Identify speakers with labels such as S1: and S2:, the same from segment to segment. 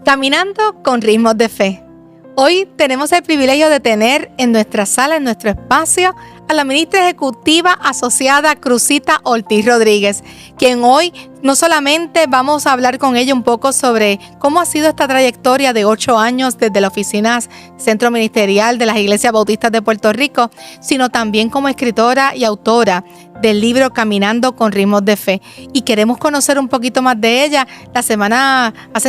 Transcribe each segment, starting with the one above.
S1: Caminando con ritmos de fe. Hoy tenemos el privilegio de tener en nuestra sala, en nuestro espacio, a la ministra ejecutiva asociada Cruzita Ortiz Rodríguez, quien hoy no solamente vamos a hablar con ella un poco sobre cómo ha sido esta trayectoria de 8 años desde la oficina Centro Ministerial de las Iglesias Bautistas de Puerto Rico, sino también como escritora y autora del libro Caminando con ritmos de fe. Y queremos conocer un poquito más de ella. Hace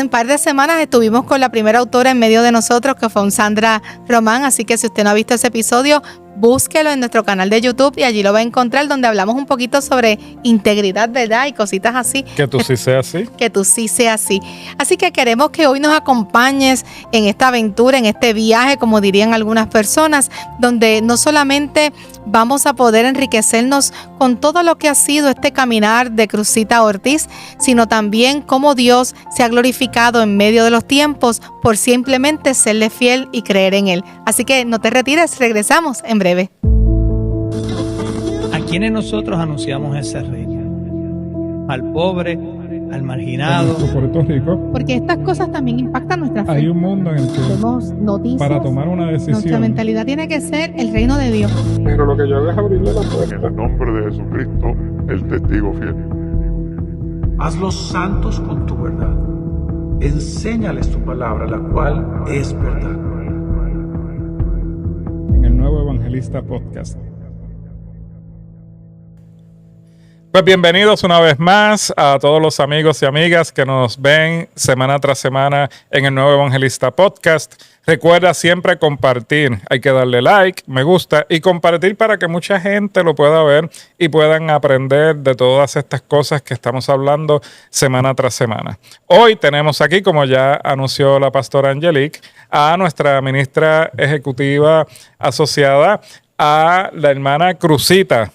S1: un par de semanas estuvimos con la primera autora en medio de nosotros, que fue Sandra Román, así que si usted no ha visto ese episodio, búsquelo en nuestro canal de YouTube y allí lo va a encontrar, donde hablamos un poquito sobre integridad, ¿verdad? Y cositas así.
S2: Que tú sí seas así.
S1: Que tú sí seas así. Así que queremos que hoy nos acompañes en esta aventura, en este viaje, como dirían algunas personas, donde no solamente vamos a poder enriquecernos con todo lo que ha sido este caminar de Cruzita Ortiz, sino también cómo Dios se ha glorificado en medio de los tiempos por simplemente serle fiel y creer en Él. Así que no te retires, regresamos en breve.
S3: ¿A quiénes nosotros anunciamos ese reino? Al pobre, al marginado.
S4: En Puerto Rico.
S1: Porque estas cosas también impactan nuestra fe.
S4: Hay un mundo en el que
S1: Vemos noticias,
S4: para tomar una
S1: nuestra
S4: decisión,
S1: mentalidad tiene que ser el reino de Dios.
S4: pero lo que yo hago es abrirle la puerta.
S5: En el nombre de Jesucristo, el testigo fiel.
S6: Hazlos santos con tu verdad. Enséñales tu palabra, la cual es verdad.
S4: En el Nuevo Evangelista Podcast.
S2: Pues bienvenidos una vez más a todos los amigos y amigas que nos ven semana tras semana en el Nuevo Evangelista Podcast. Recuerda siempre compartir, hay que darle like, me gusta y compartir para que mucha gente lo pueda ver y puedan aprender de todas estas cosas que estamos hablando semana tras semana. Hoy tenemos aquí, como ya anunció la pastora Angelique, a nuestra ministra ejecutiva asociada, a la hermana Cruzita.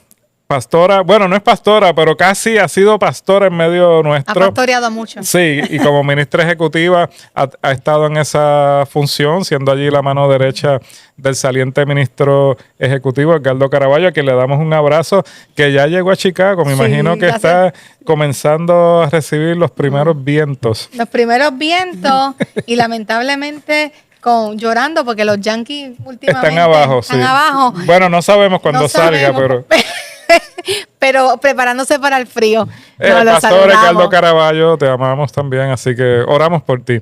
S2: Pastora, bueno, no es pastora, pero casi ha sido pastora en medio nuestro.
S1: Ha pastoreado mucho.
S2: Sí, y como ministra ejecutiva ha estado en esa función, siendo allí la mano derecha del saliente ministro ejecutivo, Edgardo Caraballo, a quien le damos un abrazo, que ya llegó a Chicago. Me imagino que está comenzando a recibir los primeros vientos.
S1: Los primeros vientos y lamentablemente llorando porque los Yankees últimamente
S2: están abajo.
S1: Están abajo.
S2: Bueno, no sabemos cuándo salga, pero...
S1: pero preparándose para el frío.
S2: Pastor Edgardo Caraballo, te amamos también, así que oramos por ti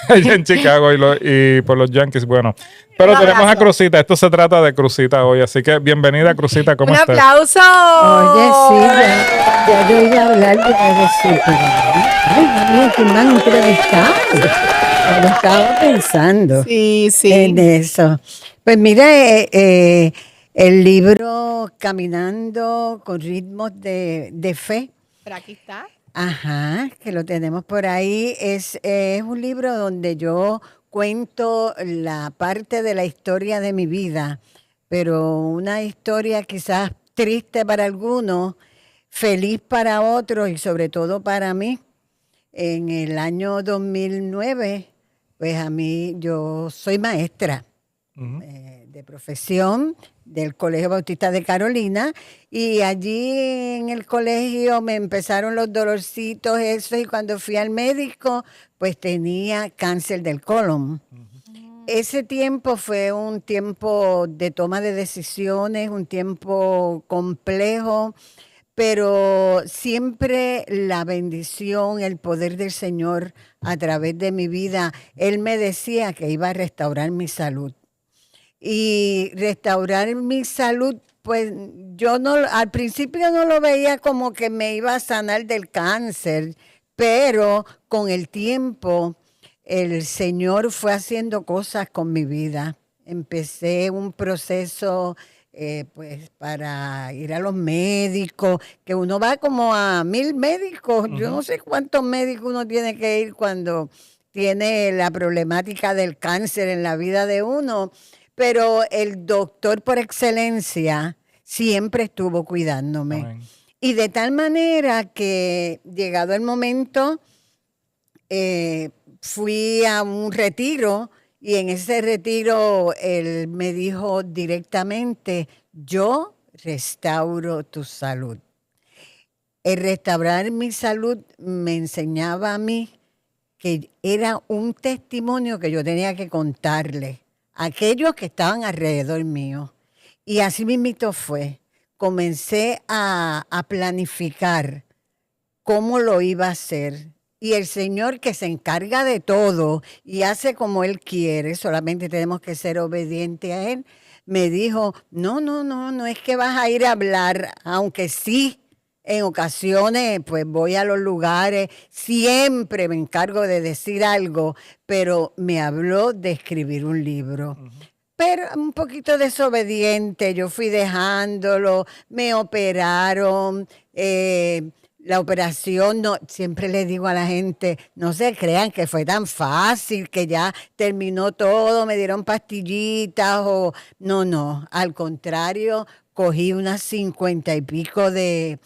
S2: allá en Chicago y por los Yankees. Bueno, pero tenemos a Cruzita. Esto se trata de Cruzita hoy, así que bienvenida, Cruzita. ¿Cómo estás?
S1: ¡Un aplauso!
S7: Oye, sí, ya yo iba a hablar de Cruzita. Ay, ¿quién van a entrevistar? Lo estaba pensando en eso. Pues mira, el libro Caminando con ritmos de fe.
S1: Pero aquí está.
S7: Ajá, que lo tenemos por ahí. Es un libro donde yo cuento la parte de la historia de mi vida, pero una historia quizás triste para algunos, feliz para otros y sobre todo para mí. En el año 2009, pues yo soy maestra de profesión del Colegio Bautista de Carolina, y allí en el colegio me empezaron los dolorcitos, eso, y cuando fui al médico, pues tenía cáncer del colon. Ese tiempo fue un tiempo de toma de decisiones, un tiempo complejo, pero siempre la bendición, el poder del Señor a través de mi vida. Él me decía que iba a restaurar mi salud. Y restaurar mi salud, pues al principio no lo veía como que me iba a sanar del cáncer, pero con el tiempo el Señor fue haciendo cosas con mi vida. Empecé un proceso pues para ir a los médicos, que uno va como a 1000 médicos. Yo no sé cuántos médicos uno tiene que ir cuando tiene la problemática del cáncer en la vida de uno, pero el doctor por excelencia siempre estuvo cuidándome. Amén. Y de tal manera que llegado el momento, fui a un retiro. Y en ese retiro él me dijo directamente: yo restauro tu salud. El restaurar mi salud me enseñaba a mí que era un testimonio que yo tenía que contarle a aquellos que estaban alrededor mío. Y así mismito fue. Comencé a planificar cómo lo iba a hacer. Y el Señor, que se encarga de todo y hace como Él quiere, solamente tenemos que ser obedientes a Él, me dijo, no es que vas a ir a hablar, aunque sí, en ocasiones pues voy a los lugares, siempre me encargo de decir algo, pero me habló de escribir un libro. Pero un poquito desobediente, yo fui dejándolo, me operaron, la operación, no, siempre le digo a la gente, no se crean que fue tan fácil, que ya terminó todo, me dieron pastillitas o no, al contrario, cogí unas 50 y pico de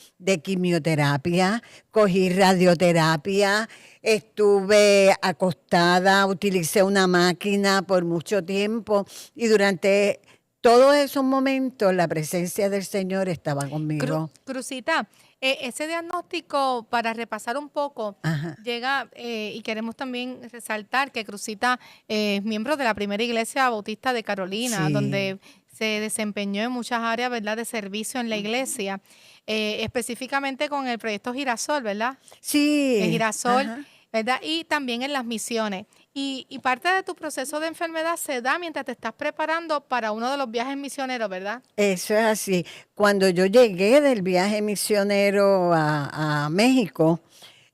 S7: quimioterapia, cogí radioterapia, estuve acostada, utilicé una máquina por mucho tiempo y durante todos esos momentos la presencia del Señor estaba conmigo.
S1: Crucita, ese diagnóstico, para repasar un poco,
S7: Ajá.
S1: llega y queremos también resaltar que Crucita es miembro de la primera iglesia bautista de Carolina,
S7: Sí.
S1: donde se desempeñó en muchas áreas, ¿verdad?, de servicio en la iglesia, específicamente con el proyecto Girasol, ¿verdad?
S7: Sí.
S1: El Girasol,
S7: Ajá.
S1: ¿verdad? Y también en las misiones. Y parte de tu proceso de enfermedad se da mientras te estás preparando para uno de los viajes misioneros, ¿verdad?
S7: Eso es así. Cuando yo llegué del viaje misionero a México,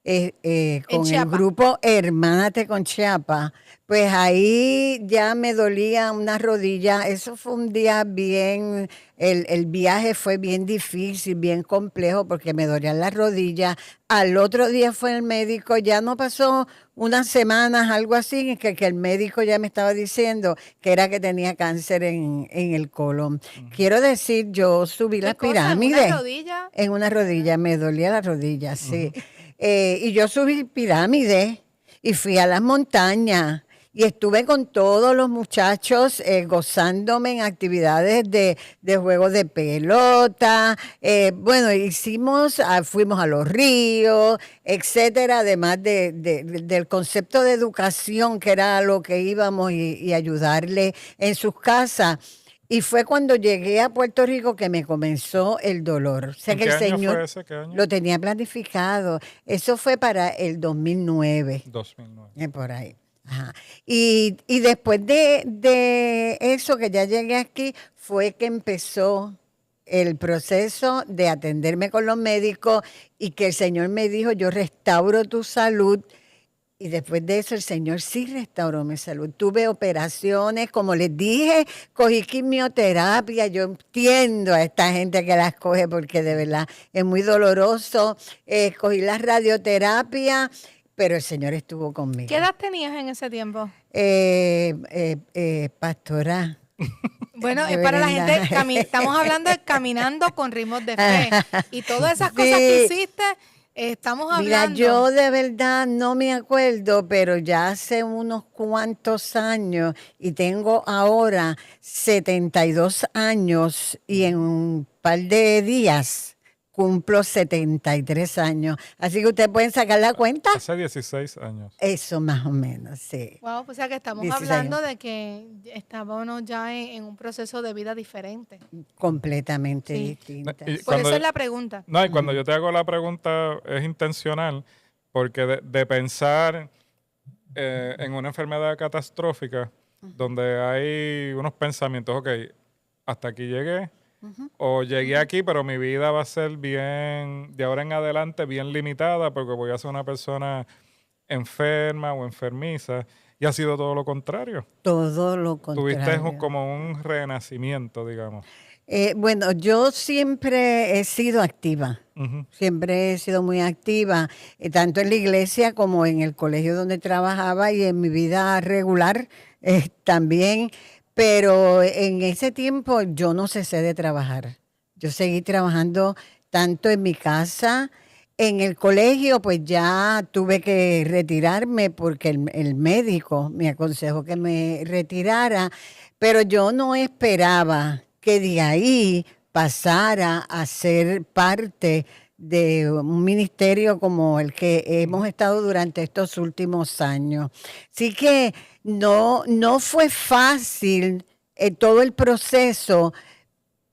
S7: con el
S1: Chiapas.
S7: grupo Hermánate con Chiapas, pues ahí ya me dolía una rodilla. Eso fue un día bien, el viaje fue bien difícil, bien complejo porque me dolían las rodillas. Al otro día fue el médico, ya no pasó unas semanas, algo así, que el médico ya me estaba diciendo que era que tenía cáncer en el colon. Quiero decir, yo subí las
S1: ¿Qué cosa? ¿En
S7: pirámides.
S1: una rodilla?
S7: En una rodilla, me dolía la rodilla, sí. Y yo subí pirámides y fui a las montañas y estuve con todos los muchachos gozándome en actividades de juegos de pelota. Bueno, fuimos a los ríos, etcétera, además del concepto de educación, que era lo que íbamos y ayudarle en sus casas. Y fue cuando llegué a Puerto Rico que me comenzó el dolor. O sea
S2: ¿En
S7: que
S2: qué
S7: el
S2: año
S7: Señor
S2: fue ese? ¿Qué año?
S7: lo tenía planificado. Eso fue para el 2009,
S2: 2009.
S7: por ahí. Ajá. Y después de eso, que ya llegué aquí, fue que empezó el proceso de atenderme con los médicos y que el Señor me dijo, yo restauro tu salud. Y después de eso el Señor sí restauró mi salud. Tuve operaciones, como les dije, cogí quimioterapia. Yo entiendo a esta gente que las coge porque de verdad es muy doloroso. Cogí la radioterapia, pero el Señor estuvo conmigo.
S1: ¿Qué edad tenías en ese tiempo?
S7: Pastora.
S1: Bueno,
S7: De
S1: es para la
S7: verdad.
S1: gente, estamos hablando de caminando con ritmos de fe. Y todas esas cosas
S7: Sí.
S1: que hiciste, estamos
S7: Mira,
S1: hablando.
S7: yo de verdad no me acuerdo, pero ya hace unos cuantos años y tengo ahora 72 años y en un par de días cumplo 73 años. Así que ustedes pueden sacar la cuenta.
S2: Hace 16 años.
S7: Eso más o menos, sí.
S1: Wow, pues o sea que estamos
S7: 16
S1: hablando
S7: años.
S1: de que estábamos ya en un proceso de vida diferente.
S7: Completamente
S1: Sí.
S7: distinta.
S2: Y
S1: Por
S2: cuando-
S1: eso es la pregunta.
S2: No, y cuando yo te hago la pregunta es intencional, porque de pensar en una enfermedad catastrófica, donde hay unos pensamientos, ok, hasta aquí llegué, o llegué aquí, pero mi vida va a ser bien, de ahora en adelante, bien limitada, porque voy a ser una persona enferma o enfermiza, y ha sido todo lo contrario.
S7: Todo lo
S2: Tuviste
S7: contrario.
S2: como un renacimiento, digamos.
S7: Bueno, yo siempre he sido activa.
S2: Ujú.
S7: Siempre he sido muy activa, tanto en la iglesia como en el colegio donde trabajaba y en mi vida regular también. Pero en ese tiempo yo no cesé de trabajar. Yo seguí trabajando tanto en mi casa, en el colegio, pues ya tuve que retirarme porque el médico me aconsejó que me retirara, pero yo no esperaba que de ahí pasara a ser parte de un ministerio como el que hemos estado durante estos últimos años. Así que no fue fácil todo el proceso,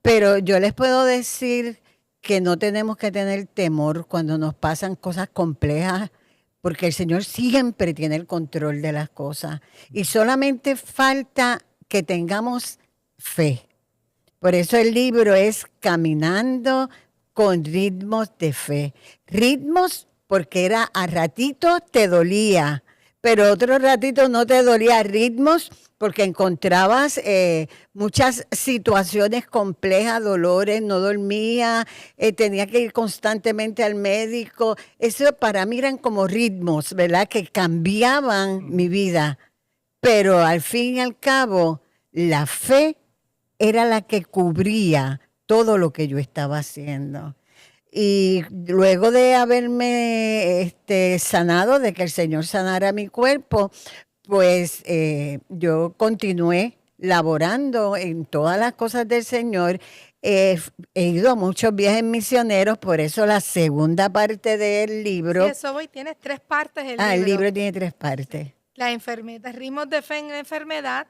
S7: pero yo les puedo decir que no tenemos que tener temor cuando nos pasan cosas complejas, porque el Señor siempre tiene el control de las cosas. Y solamente falta que tengamos fe. Por eso el libro es Caminando con ritmos de fe. Ritmos porque era a ratito te dolía, pero otro ratito no te dolía. Ritmos porque encontrabas muchas situaciones complejas, dolores, no dormía, tenía que ir constantemente al médico. Eso para mí eran como ritmos, ¿verdad? Que cambiaban mi vida. Pero al fin y al cabo, la fe era la que cubría todo lo que yo estaba haciendo. Y luego de haberme sanado, de que el Señor sanara mi cuerpo, pues yo continué laborando en todas las cosas del Señor. He ido a muchos viajes misioneros, por eso la segunda parte del libro.
S1: Sí, eso voy, tienes 3 partes el libro.
S7: El libro tiene 3 partes.
S1: La enfermedad, ritmos de fe en la enfermedad,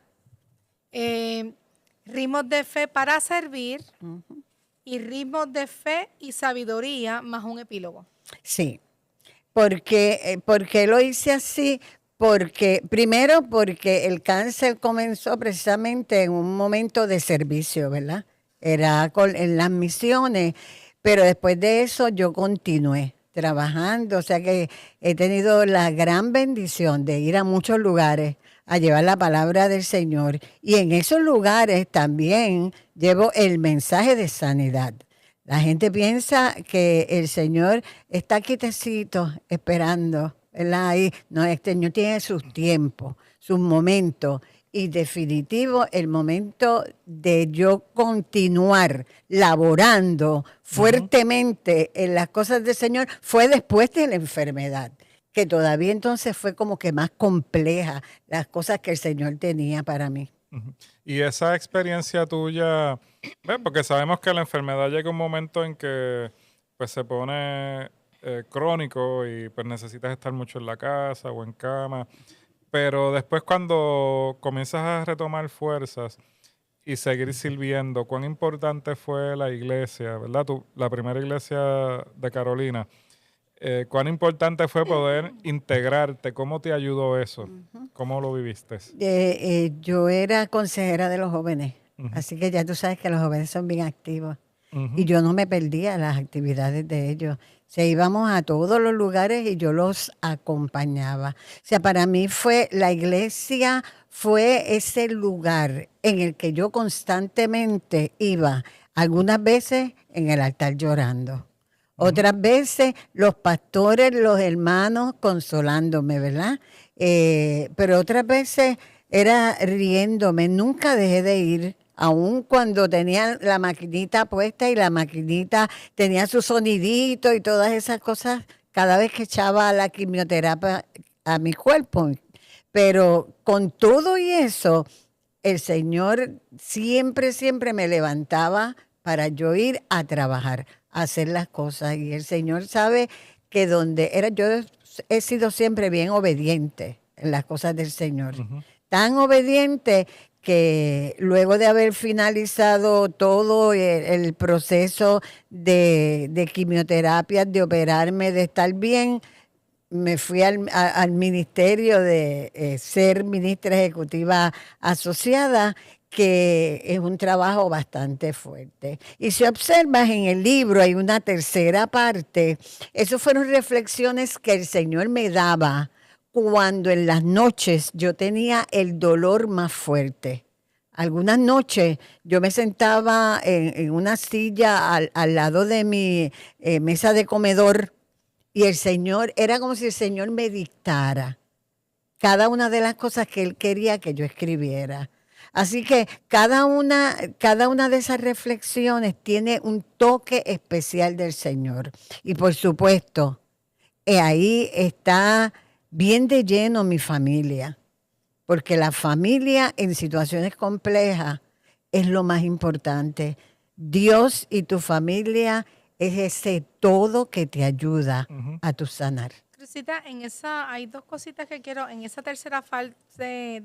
S1: ritmos de fe para servir, y ritmos de fe y sabiduría, más un epílogo.
S7: Sí, porque lo hice así, primero porque el cáncer comenzó precisamente en un momento de servicio, ¿verdad? Era en las misiones, pero después de eso yo continué trabajando, o sea que he tenido la gran bendición de ir a muchos lugares a llevar la palabra del Señor, y en esos lugares también llevo el mensaje de sanidad. La gente piensa que el Señor está quietecito esperando, ¿verdad? Ahí, no, el Señor tiene sus tiempos, sus momentos, y definitivo el momento de yo continuar laborando fuertemente en las cosas del Señor fue después de la enfermedad, que todavía entonces fue como que más compleja las cosas que el Señor tenía para mí.
S2: Y esa experiencia tuya, porque sabemos que la enfermedad llega un momento en que pues se pone crónico y pues necesitas estar mucho en la casa o en cama, pero después cuando comienzas a retomar fuerzas y seguir sirviendo, ¿cuán importante fue la iglesia, verdad? La primera iglesia de Carolina. ¿Cuán importante fue poder integrarte? ¿Cómo te ayudó eso? ¿Cómo lo viviste?
S7: Yo era consejera de los jóvenes, así que ya tú sabes que los jóvenes son bien activos. Y yo no me perdía las actividades de ellos. Íbamos a todos los lugares y yo los acompañaba. O sea, para mí la iglesia fue ese lugar en el que yo constantemente iba, algunas veces en el altar llorando. Otras veces los pastores, los hermanos consolándome, ¿verdad? Pero otras veces era riéndome. Nunca dejé de ir, aun cuando tenía la maquinita puesta y la maquinita tenía su sonidito y todas esas cosas, cada vez que echaba la quimioterapia a mi cuerpo. Pero con todo y eso, el Señor siempre me levantaba para yo ir a trabajar, a hacer las cosas. Y el Señor sabe que yo he sido siempre bien obediente en las cosas del Señor. Tan obediente que luego de haber finalizado todo el proceso de quimioterapia, de operarme, de estar bien, me fui al ministerio de ser ministra ejecutiva asociada, que es un trabajo bastante fuerte. Y si observas en el libro hay una tercera parte. Esas fueron reflexiones que el Señor me daba cuando en las noches yo tenía el dolor más fuerte. Algunas noches yo me sentaba en una silla al lado de mi mesa de comedor, y el Señor, era como si el Señor me dictara cada una de las cosas que Él quería que yo escribiera. Así que cada una de esas reflexiones tiene un toque especial del Señor. Y por supuesto, ahí está bien de lleno mi familia, porque la familia en situaciones complejas es lo más importante. Dios y tu familia es ese todo que te ayuda
S2: Ujú.
S7: a tu sanar.
S1: Cruzita, hay dos cositas que quiero, en esa tercera parte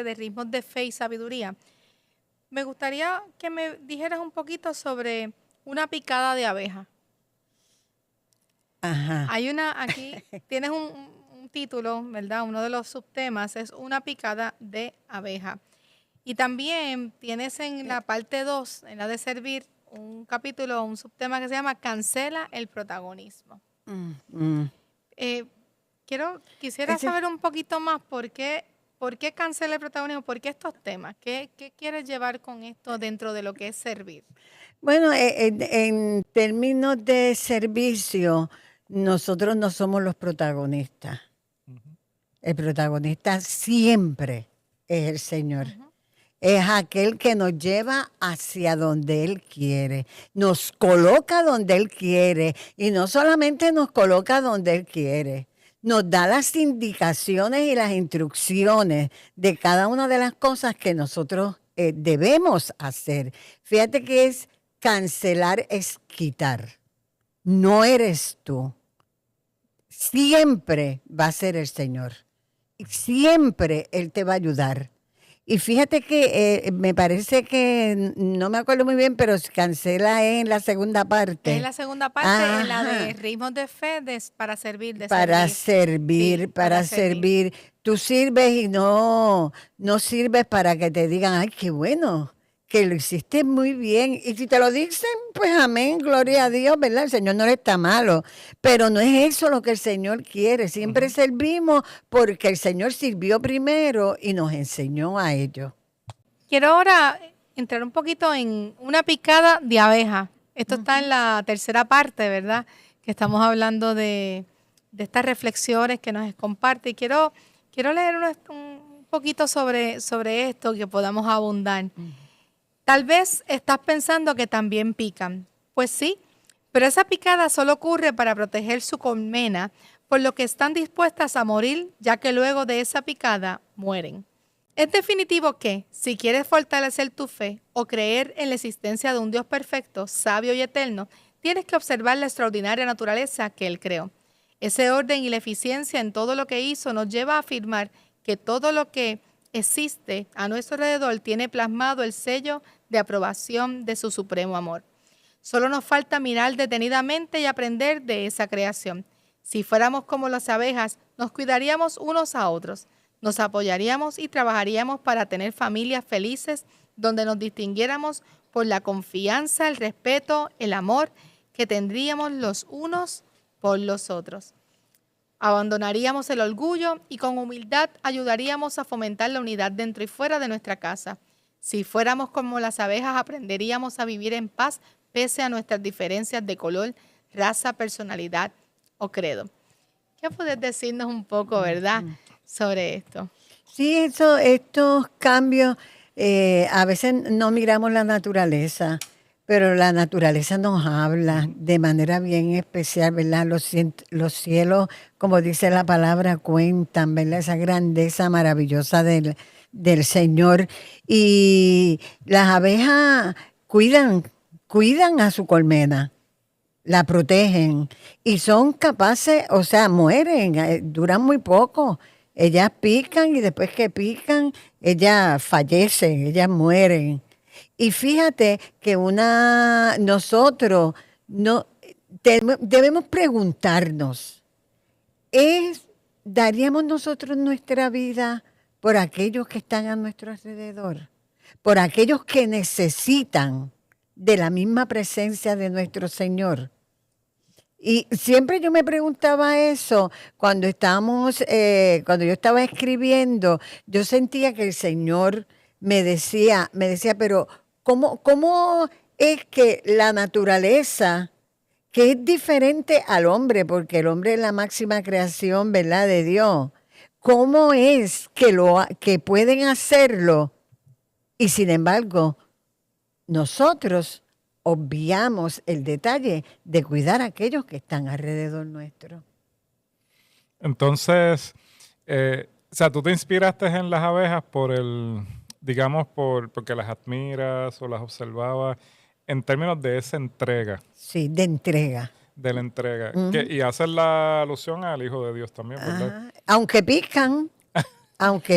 S1: de ritmos de fe y sabiduría. Me gustaría que me dijeras un poquito sobre una picada de abeja.
S7: Ajá.
S1: Hay aquí tienes un título, ¿verdad? Uno de los subtemas es una picada de abeja. Y también tienes en la parte 2, en la de servir, un capítulo, un subtema que se llama Cancela el protagonismo.
S7: Mm.
S1: Quisiera
S7: Ese-
S1: saber un poquito más por qué cancela el protagonismo, por qué estos temas, qué quieres llevar con esto dentro de lo que es servir.
S7: Bueno, en términos de servicio, nosotros no somos los protagonistas. El protagonista siempre es el Señor. Es aquel que nos lleva hacia donde Él quiere, nos coloca donde Él quiere y no solamente nos coloca donde Él quiere, nos da las indicaciones y las instrucciones de cada una de las cosas que nosotros debemos hacer. Fíjate que es cancelar, es quitar. No eres tú. Siempre va a ser el Señor. Siempre Él te va a ayudar. Y fíjate que me parece que, no me acuerdo muy bien, pero se cancela en la segunda parte.
S1: Es la segunda parte, en la de
S7: Ajá.
S1: ritmos de fe para servir, de
S7: Para
S1: servir.
S7: servir,
S1: Sí,
S7: para servir. Tú sirves y no sirves para que te digan, ay, qué bueno, que lo hiciste muy bien. Y si te lo dicen, pues amén, gloria a Dios, ¿verdad? El Señor no le está malo. Pero no es eso lo que el Señor quiere. Siempre servimos porque el Señor sirvió primero y nos enseñó a ello.
S1: Quiero ahora entrar un poquito en una picada de abeja. Esto está en la tercera parte, ¿verdad? Que estamos hablando de estas reflexiones que nos comparte. Y quiero leer un poquito sobre esto, que podamos abundar. Tal vez estás pensando que también pican. Pues sí, pero esa picada solo ocurre para proteger su colmena, por lo que están dispuestas a morir, ya que luego de esa picada mueren. Es definitivo que, si quieres fortalecer tu fe o creer en la existencia de un Dios perfecto, sabio y eterno, tienes que observar la extraordinaria naturaleza que Él creó. Ese orden y la eficiencia en todo lo que hizo nos lleva a afirmar que todo lo que existe a nuestro alrededor tiene plasmado el sello de aprobación de su supremo amor. Solo nos falta mirar detenidamente y aprender de esa creación. Si fuéramos como las abejas, nos cuidaríamos unos a otros, nos apoyaríamos y trabajaríamos para tener familias felices donde nos distinguiéramos por la confianza, el respeto, el amor que tendríamos los unos por los otros. Abandonaríamos el orgullo y con humildad ayudaríamos a fomentar la unidad dentro y fuera de nuestra casa. Si fuéramos como las abejas, aprenderíamos a vivir en paz pese a nuestras diferencias de color, raza, personalidad o credo. ¿Qué puedes decirnos un poco, verdad, sobre esto?
S7: Sí, estos cambios, a veces no miramos la naturaleza, pero la naturaleza nos habla de manera bien especial, ¿verdad? Los cielos, como dice la palabra, cuentan, ¿verdad? Esa grandeza maravillosa del Señor. Y las abejas cuidan a su colmena, la protegen y son capaces, o sea, mueren, duran muy poco. Ellas pican y después que pican, ellas fallecen, ellas mueren. Y fíjate que nosotros debemos preguntarnos, ¿daríamos nosotros nuestra vida por aquellos que están a nuestro alrededor? Por aquellos que necesitan de la misma presencia de nuestro Señor. Y siempre yo me preguntaba eso cuando yo estaba escribiendo, yo sentía que el Señor me decía, pero ¿cómo es que la naturaleza, que es diferente al hombre, porque el hombre es la máxima creación, ¿verdad?, de Dios, cómo es que pueden hacerlo y sin embargo nosotros obviamos el detalle de cuidar a aquellos que están alrededor nuestro?
S2: Entonces, o sea, tú te inspiraste en las abejas porque las admiras o las observabas en términos de esa entrega,
S7: Sí, de entrega.
S2: de la entrega. Y hace la alusión al Hijo de Dios también, ¿verdad?
S7: Ajá. Aunque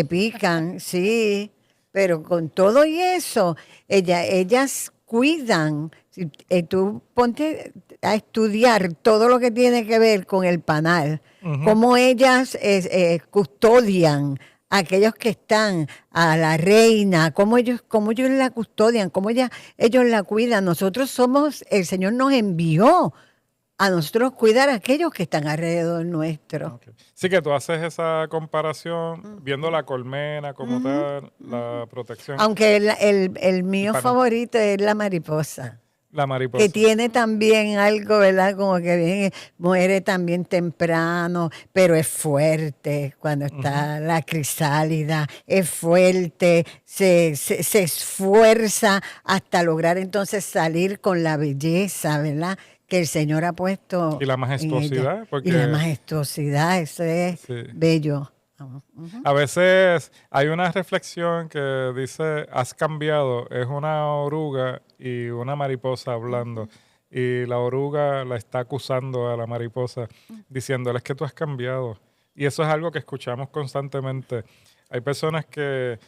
S7: pican, sí, pero con todo y eso, ellas cuidan. Si, tú ponte a estudiar todo lo que tiene que ver con el panal, cómo ellas custodian a aquellos que están, a la reina, cómo ellos la custodian, ellos la cuidan. Nosotros somos, el Señor nos envió a nosotros cuidar a aquellos que están alrededor nuestro.
S2: Ok. Sí que tú haces esa comparación viendo la colmena como tal, la protección,
S7: Aunque el mío
S2: Para-
S7: favorito es la mariposa,
S2: la mariposa.
S7: que tiene también algo, ¿verdad? Como que viene, muere también temprano, pero es fuerte cuando está la crisálida, es fuerte, se esfuerza hasta lograr entonces salir con la belleza, ¿verdad? Que el Señor ha puesto
S2: Y la
S7: en
S2: majestuosidad,
S7: ella.
S2: porque-
S7: Y la majestuosidad, eso es
S2: Sí.
S7: bello.
S2: A veces hay una reflexión que dice, has cambiado, es una oruga y una mariposa hablando. Y la oruga la está acusando a la mariposa, diciéndole es que tú has cambiado. Y eso es algo que escuchamos constantemente. Hay personas que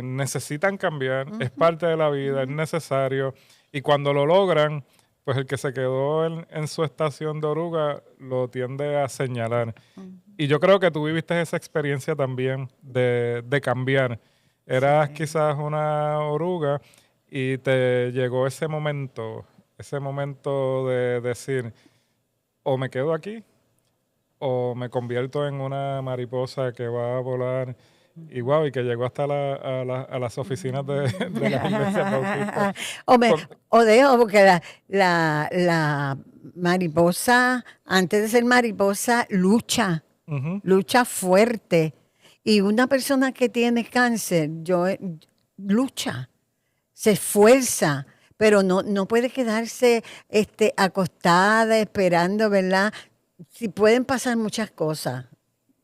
S2: necesitan cambiar, es parte de la vida, es necesario. Y cuando lo logran, pues el que se quedó en su estación de oruga lo tiende a señalar. Y yo creo que tú viviste esa experiencia también de cambiar. Eras quizás una oruga y te llegó ese momento de decir, o me quedo aquí, o me convierto en una mariposa que va a volar. Y wow, y que llegó hasta a las oficinas de la iglesia bautista. Con-
S7: O dejo, porque la mariposa, antes de ser mariposa,
S2: Ujú.
S7: lucha fuerte. Y una persona que tiene cáncer, lucha, se esfuerza, pero no puede quedarse acostada esperando, ¿verdad? Si pueden pasar muchas cosas,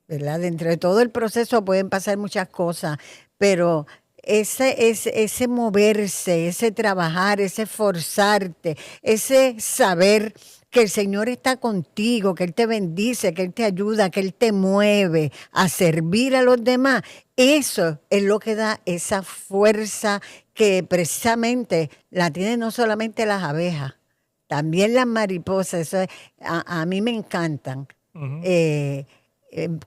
S7: ¿verdad? Dentro de todo el proceso pueden pasar muchas cosas, pero ese moverse, ese trabajar, ese esforzarte, ese saber que el Señor está contigo, que Él te bendice, que Él te ayuda, que Él te mueve a servir a los demás, eso es lo que da esa fuerza que precisamente la tienen no solamente las abejas, también las mariposas. A mí me encantan.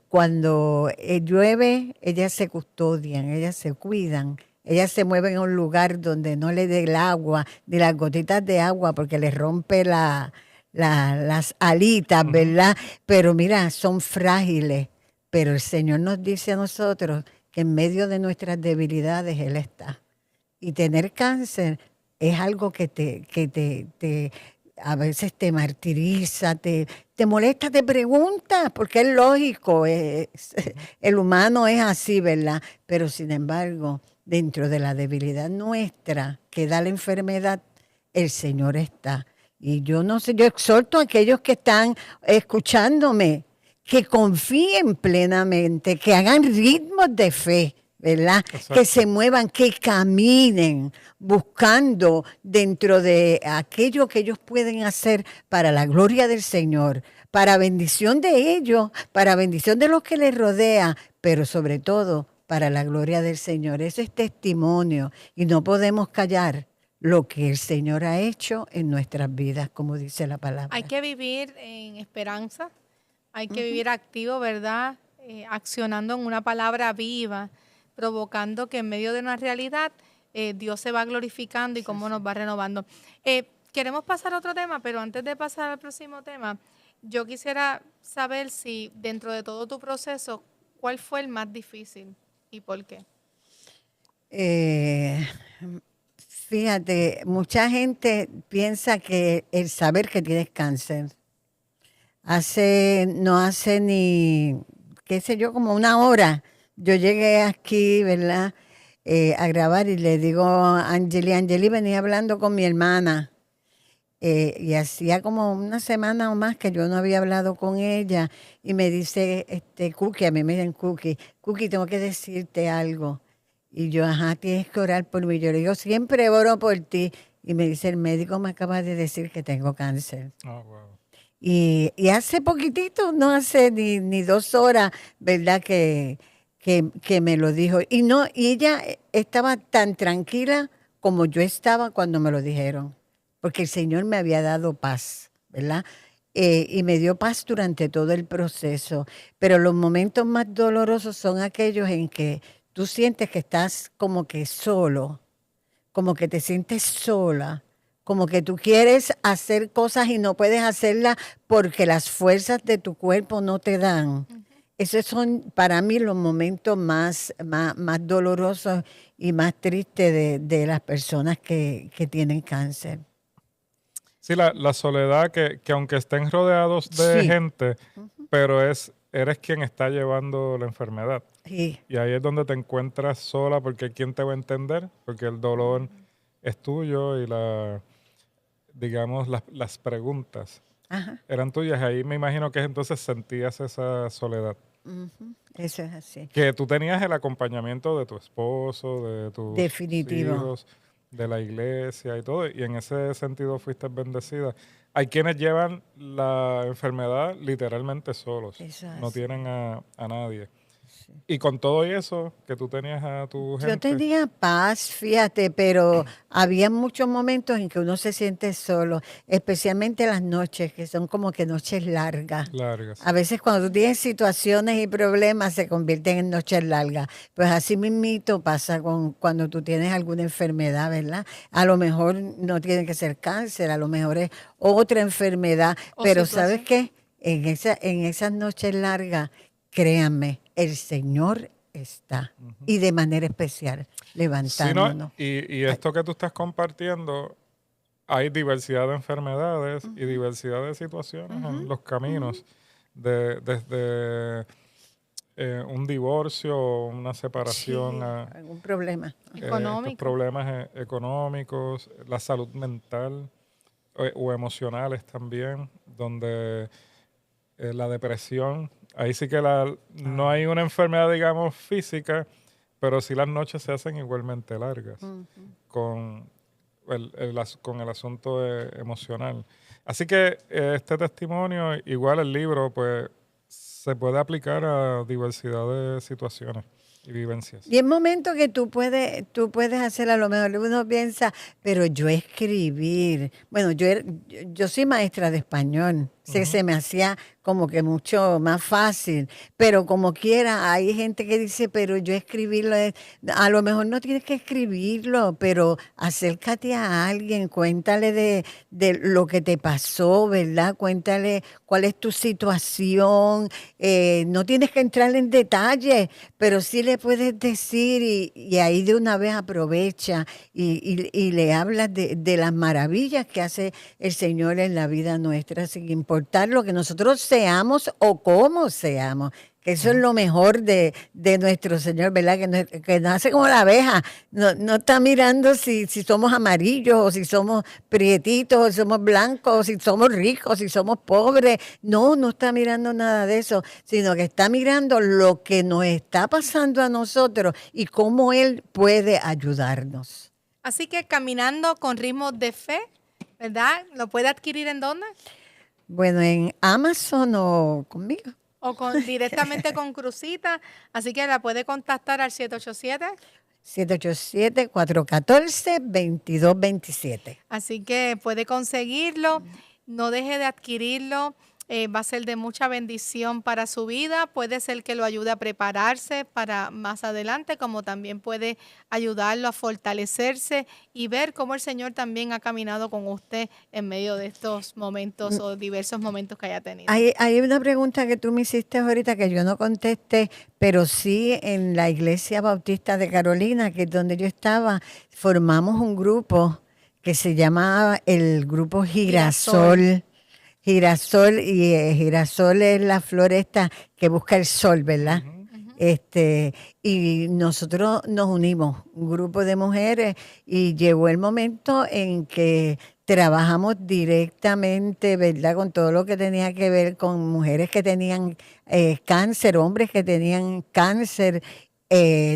S7: Cuando llueve, ellas se custodian, ellas se cuidan, ellas se mueven a un lugar donde no le dé el agua, ni las gotitas de agua, porque les rompe las alitas, ¿verdad? Pero mira, son frágiles. Pero el Señor nos dice a nosotros que en medio de nuestras debilidades Él está. Y tener cáncer es algo que a veces te martiriza, te molesta, te pregunta, porque es lógico, el humano es así, ¿verdad? Pero sin embargo, dentro de la debilidad nuestra que da la enfermedad, el Señor está. Y yo no sé, yo exhorto a aquellos que están escuchándome, que confíen plenamente, que hagan ritmos de fe, ¿verdad?
S2: Exacto.
S7: Que se muevan, que caminen buscando dentro de aquello que ellos pueden hacer para la gloria del Señor, para bendición de ellos, para bendición de los que les rodea, pero sobre todo para la gloria del Señor. Ese es testimonio y no podemos callar lo que el Señor ha hecho en nuestras vidas, como dice la palabra.
S1: Hay que vivir en esperanza, hay que vivir activo, ¿verdad? Accionando en una palabra viva, provocando que en medio de una realidad Dios se va glorificando y cómo nos va renovando. Queremos pasar a otro tema, pero antes de pasar al próximo tema, yo quisiera saber si dentro de todo tu proceso, ¿cuál fue el más difícil y por qué?
S7: Fíjate, mucha gente piensa que el saber que tienes cáncer no hace ni, qué sé yo, como una hora. Yo llegué aquí, ¿verdad? A grabar y le digo a Angeli venía hablando con mi hermana. Y hacía como una semana o más que yo no había hablado con ella. Y me dice, Cookie, a mí me dicen Cookie, tengo que decirte algo. Y yo, tienes que orar por mí. Yo le digo, siempre oro por ti. y me dice, el médico me acaba de decir que tengo cáncer.
S2: Oh, wow.
S7: Y hace poquitito, no hace ni 2 horas, ¿verdad? Que me lo dijo. Y ella estaba tan tranquila como yo estaba cuando me lo dijeron, porque el Señor me había dado paz, ¿verdad? Y me dio paz durante todo el proceso. Pero los momentos más dolorosos son aquellos en que tú sientes que estás como que solo, como que te sientes sola, como que tú quieres hacer cosas y no puedes hacerlas porque las fuerzas de tu cuerpo no te dan. Esos son para mí los momentos más dolorosos y más tristes de las personas que tienen cáncer.
S2: Sí, la soledad que aunque estén rodeados de
S7: Sí.
S2: gente, pero eres quien está llevando la enfermedad.
S7: Sí,
S2: Y ahí es donde te encuentras sola porque ¿quién te va a entender? Porque el dolor es tuyo y digamos, las preguntas
S7: ajá,
S2: eran tuyas. Ahí me imagino que entonces sentías esa soledad.
S7: eso es así.
S2: Que tú tenías el acompañamiento de tu esposo, de tus
S7: Definitivo.
S2: hijos, de la iglesia y todo, y en ese sentido fuiste bendecida. Hay quienes llevan la enfermedad literalmente solos,
S7: Eso es
S2: no
S7: así.
S2: tienen a nadie. Y con todo eso, que tú tenías a tu
S7: Yo
S2: gente,
S7: tenía paz, fíjate, pero había muchos momentos en que uno se siente solo, especialmente las noches, que son como que noches largas.
S2: largas.
S7: A veces cuando tú tienes situaciones y problemas se convierten en noches largas. Pues así mismito pasa cuando tú tienes alguna enfermedad, ¿verdad? A lo mejor no tiene que ser cáncer, a lo mejor es otra enfermedad,
S1: O
S7: pero
S1: situación.
S7: ¿sabes qué? En esas noches largas, créanme, el Señor está y de manera especial
S2: Sí, ¿no?
S7: levantándonos.
S2: Y esto que tú estás compartiendo, hay diversidad de enfermedades y diversidad de situaciones en los caminos, desde un divorcio o una separación
S7: Sí,
S2: a
S7: algún problema.
S2: estos
S1: Económico.
S2: problemas económicos, la salud mental o emocionales también, donde la depresión, ahí sí que no hay una enfermedad, digamos, física, pero sí las noches se hacen igualmente largas con con el asunto emocional. Así que este testimonio, igual el libro, pues se puede aplicar a diversidad de situaciones y vivencias.
S7: Y es momento que tú puedes hacer, a lo mejor uno piensa, pero yo escribir, bueno, yo soy maestra de español, se me hacía como que mucho más fácil, pero como quiera, hay gente que dice, pero yo escribirlo, a lo mejor no tienes que escribirlo, pero acércate a alguien, cuéntale de lo que te pasó, ¿verdad? Cuéntale cuál es tu situación, no tienes que entrar en detalle, pero sí le puedes decir y ahí de una vez aprovecha y le hablas de las maravillas que hace el Señor en la vida nuestra, sin importar lo que nosotros seamos o cómo seamos. Que eso es lo mejor de nuestro Señor, ¿verdad? Que nos hace como la abeja. No está mirando si somos amarillos o si somos prietitos o si somos blancos o si somos ricos o si somos pobres. No está mirando nada de eso, sino que está mirando lo que nos está pasando a nosotros y cómo Él puede ayudarnos.
S1: Así que caminando con ritmos de fe, ¿verdad? ¿Lo puede adquirir en dónde?
S7: Bueno, en Amazon o conmigo.
S1: O directamente con Cruzita. Así que la puede contactar al 787.
S7: 787-414-2227.
S1: Así que puede conseguirlo. No deje de adquirirlo. Va a ser de mucha bendición para su vida. Puede ser que lo ayude a prepararse para más adelante, como también puede ayudarlo a fortalecerse y ver cómo el Señor también ha caminado con usted en medio de estos momentos o diversos momentos que haya tenido.
S7: Hay una pregunta que tú me hiciste ahorita que yo no contesté, pero sí en la Iglesia Bautista de Carolina, que es donde yo estaba, formamos un grupo que se llamaba el Grupo Girasol. Girasol, y girasol es la flor esta que busca el sol, ¿verdad? Y nosotros nos unimos, un grupo de mujeres, y llegó el momento en que trabajamos directamente, ¿verdad? Con todo lo que tenía que ver con mujeres que tenían cáncer, hombres que tenían cáncer,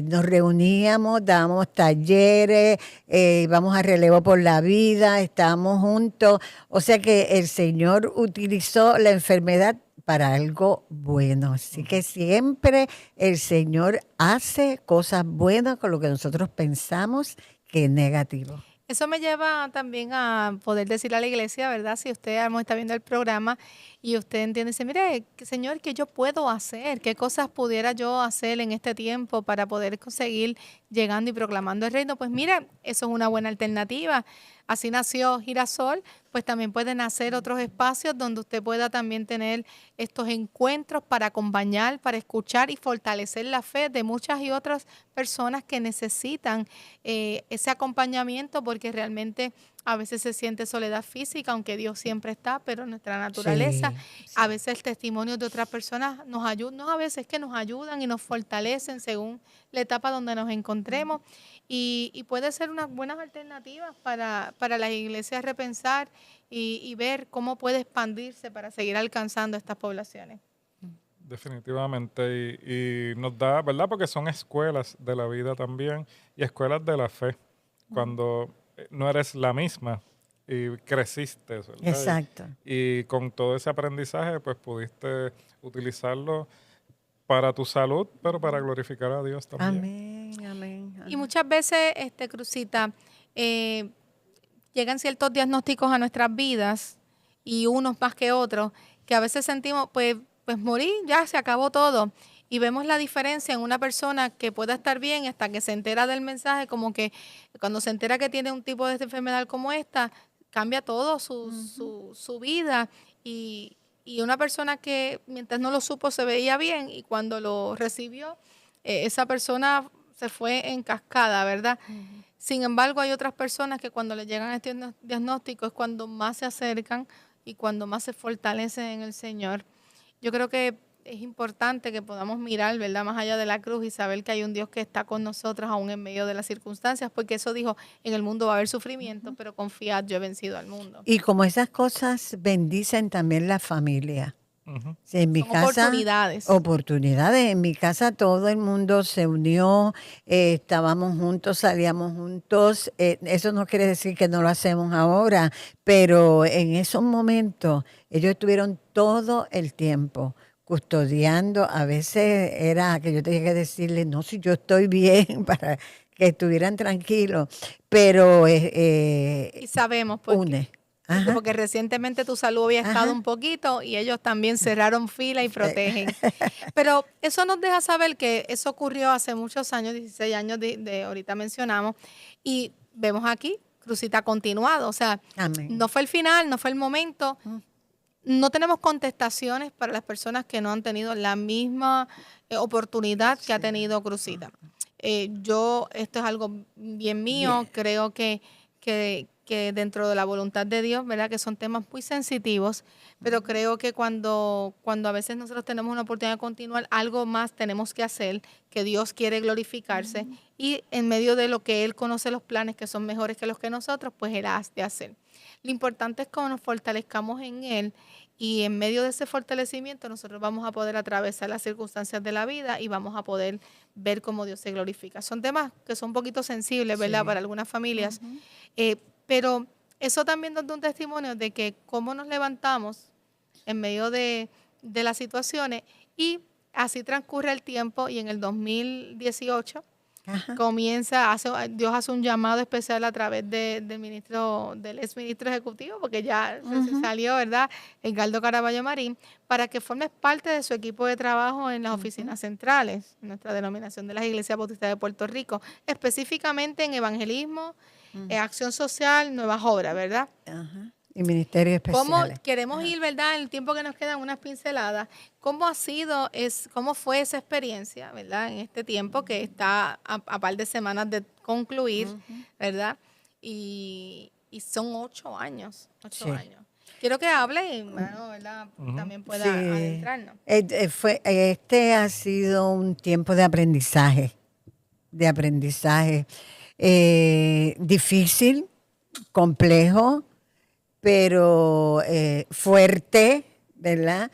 S7: nos reuníamos, dábamos talleres, íbamos a relevo por la vida, estábamos juntos. O sea que el Señor utilizó la enfermedad para algo bueno. Así que siempre el Señor hace cosas buenas con lo que nosotros pensamos que es negativo.
S1: Eso me lleva también a poder decir a la iglesia, ¿verdad? Si usted está viendo el programa y usted entiende, dice, mire, Señor, ¿qué yo puedo hacer? ¿Qué cosas pudiera yo hacer en este tiempo para poder seguir llegando y proclamando el reino? Pues mira, eso es una buena alternativa. Así nació Girasol, pues también pueden nacer otros espacios donde usted pueda también tener estos encuentros para acompañar, para escuchar y fortalecer la fe de muchas y otras personas que necesitan ese acompañamiento, porque realmente a veces se siente soledad física, aunque Dios siempre está, pero nuestra naturaleza, a veces el testimonio de otras personas nos ayudan, no a veces es que nos ayudan y nos fortalecen según la etapa donde nos encontremos. Y puede ser unas buenas alternativas para las iglesias repensar y ver cómo puede expandirse para seguir alcanzando estas poblaciones.
S2: Definitivamente. Y nos da, ¿verdad? Porque son escuelas de la vida también y escuelas de la fe. Cuando no eres la misma y creciste, ¿verdad?
S7: Exacto.
S2: Y con todo ese aprendizaje, pues pudiste utilizarlo para tu salud, pero para glorificar a Dios también.
S7: Amén, amén.
S1: Y muchas veces, Crucita, llegan ciertos diagnósticos a nuestras vidas, y unos más que otros, que a veces sentimos, pues morí, ya se acabó todo. Y vemos la diferencia en una persona que pueda estar bien hasta que se entera del mensaje, como que cuando se entera que tiene un tipo de enfermedad como esta, cambia todo su vida. Y una persona que mientras no lo supo se veía bien, y cuando lo recibió, esa persona se fue en cascada, ¿verdad? Sin embargo, hay otras personas que cuando les llegan este diagnóstico es cuando más se acercan y cuando más se fortalecen en el Señor. Yo creo que es importante que podamos mirar, ¿verdad?, más allá de la cruz y saber que hay un Dios que está con nosotros aún en medio de las circunstancias, porque eso dijo, en el mundo va a haber sufrimiento, pero confiad, yo he vencido al mundo.
S7: Y como esas cosas bendicen también la familia.
S2: Ujú.
S7: Sí, en mi
S1: Son
S7: casa,
S1: oportunidades.
S7: oportunidades. En mi casa todo el mundo se unió, estábamos juntos, salíamos juntos. Eso no quiere decir que no lo hacemos ahora, pero en esos momentos ellos estuvieron todo el tiempo custodiando. A veces era que yo tenía que decirle, no, si yo estoy bien, para que estuvieran tranquilos, pero
S1: Y sabemos por qué.
S7: une. Ajá.
S1: Porque recientemente tu salud había estado un poquito y ellos también cerraron fila y protegen. Pero eso nos deja saber que eso ocurrió hace muchos años, 16 años de ahorita mencionamos, y vemos aquí, Crucita ha continuado. O sea,
S7: Amén.
S1: no fue el final, no fue el momento. No tenemos contestaciones para las personas que no han tenido la misma oportunidad que ha tenido Crucita. Esto es algo bien mío, creo que dentro de la voluntad de Dios, ¿verdad?, que son temas muy sensitivos, pero creo que cuando a veces nosotros tenemos una oportunidad de continuar, algo más tenemos que hacer, que Dios quiere glorificarse, y en medio de lo que Él conoce los planes que son mejores que los que nosotros, pues Él ha de hacer. Lo importante es que nos fortalezcamos en Él, y en medio de ese fortalecimiento nosotros vamos a poder atravesar las circunstancias de la vida y vamos a poder ver cómo Dios se glorifica. Son temas que son un poquito sensibles, ¿verdad?, para algunas familias, pero eso también nos da un testimonio de que cómo nos levantamos en medio de las situaciones, y así transcurre el tiempo, y en el 2018 Dios hace un llamado especial a través del ex ministro ejecutivo, porque ya se salió, ¿verdad?, Edgardo Caraballo Marín, para que formes parte de su equipo de trabajo en las oficinas centrales, en nuestra denominación de las Iglesias Bautistas de Puerto Rico, específicamente en evangelismo, acción social, nuevas obras, ¿verdad?
S7: Ajá. Y ministerios
S1: ¿Cómo
S7: especiales.
S1: queremos ir, verdad, en el tiempo que nos quedan, unas pinceladas? ¿Cómo fue esa experiencia, verdad, en este tiempo que está a par de semanas de concluir, verdad? Y son 8 años, 8 años. Quiero que hable y, bueno, ¿verdad?, también pueda adentrarnos.
S7: Este ha sido un tiempo de aprendizaje, difícil, complejo, pero fuerte, ¿verdad?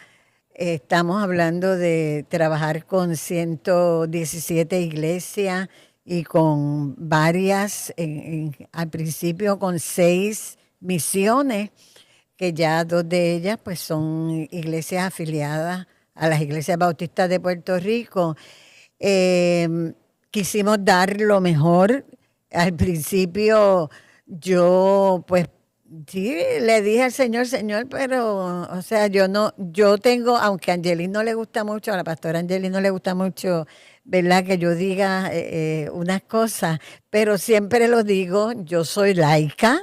S7: Estamos hablando de trabajar con 117 iglesias y con varias, al principio con 6 misiones, que ya 2 de ellas pues son iglesias afiliadas a las iglesias bautistas de Puerto Rico. Quisimos dar lo mejor. Al principio yo pues sí le dije al Señor, pero o sea, yo tengo, aunque a Angelín no le gusta mucho, a la pastora Angelín no le gusta mucho, ¿verdad? Que yo diga unas cosas, pero siempre lo digo, yo soy laica,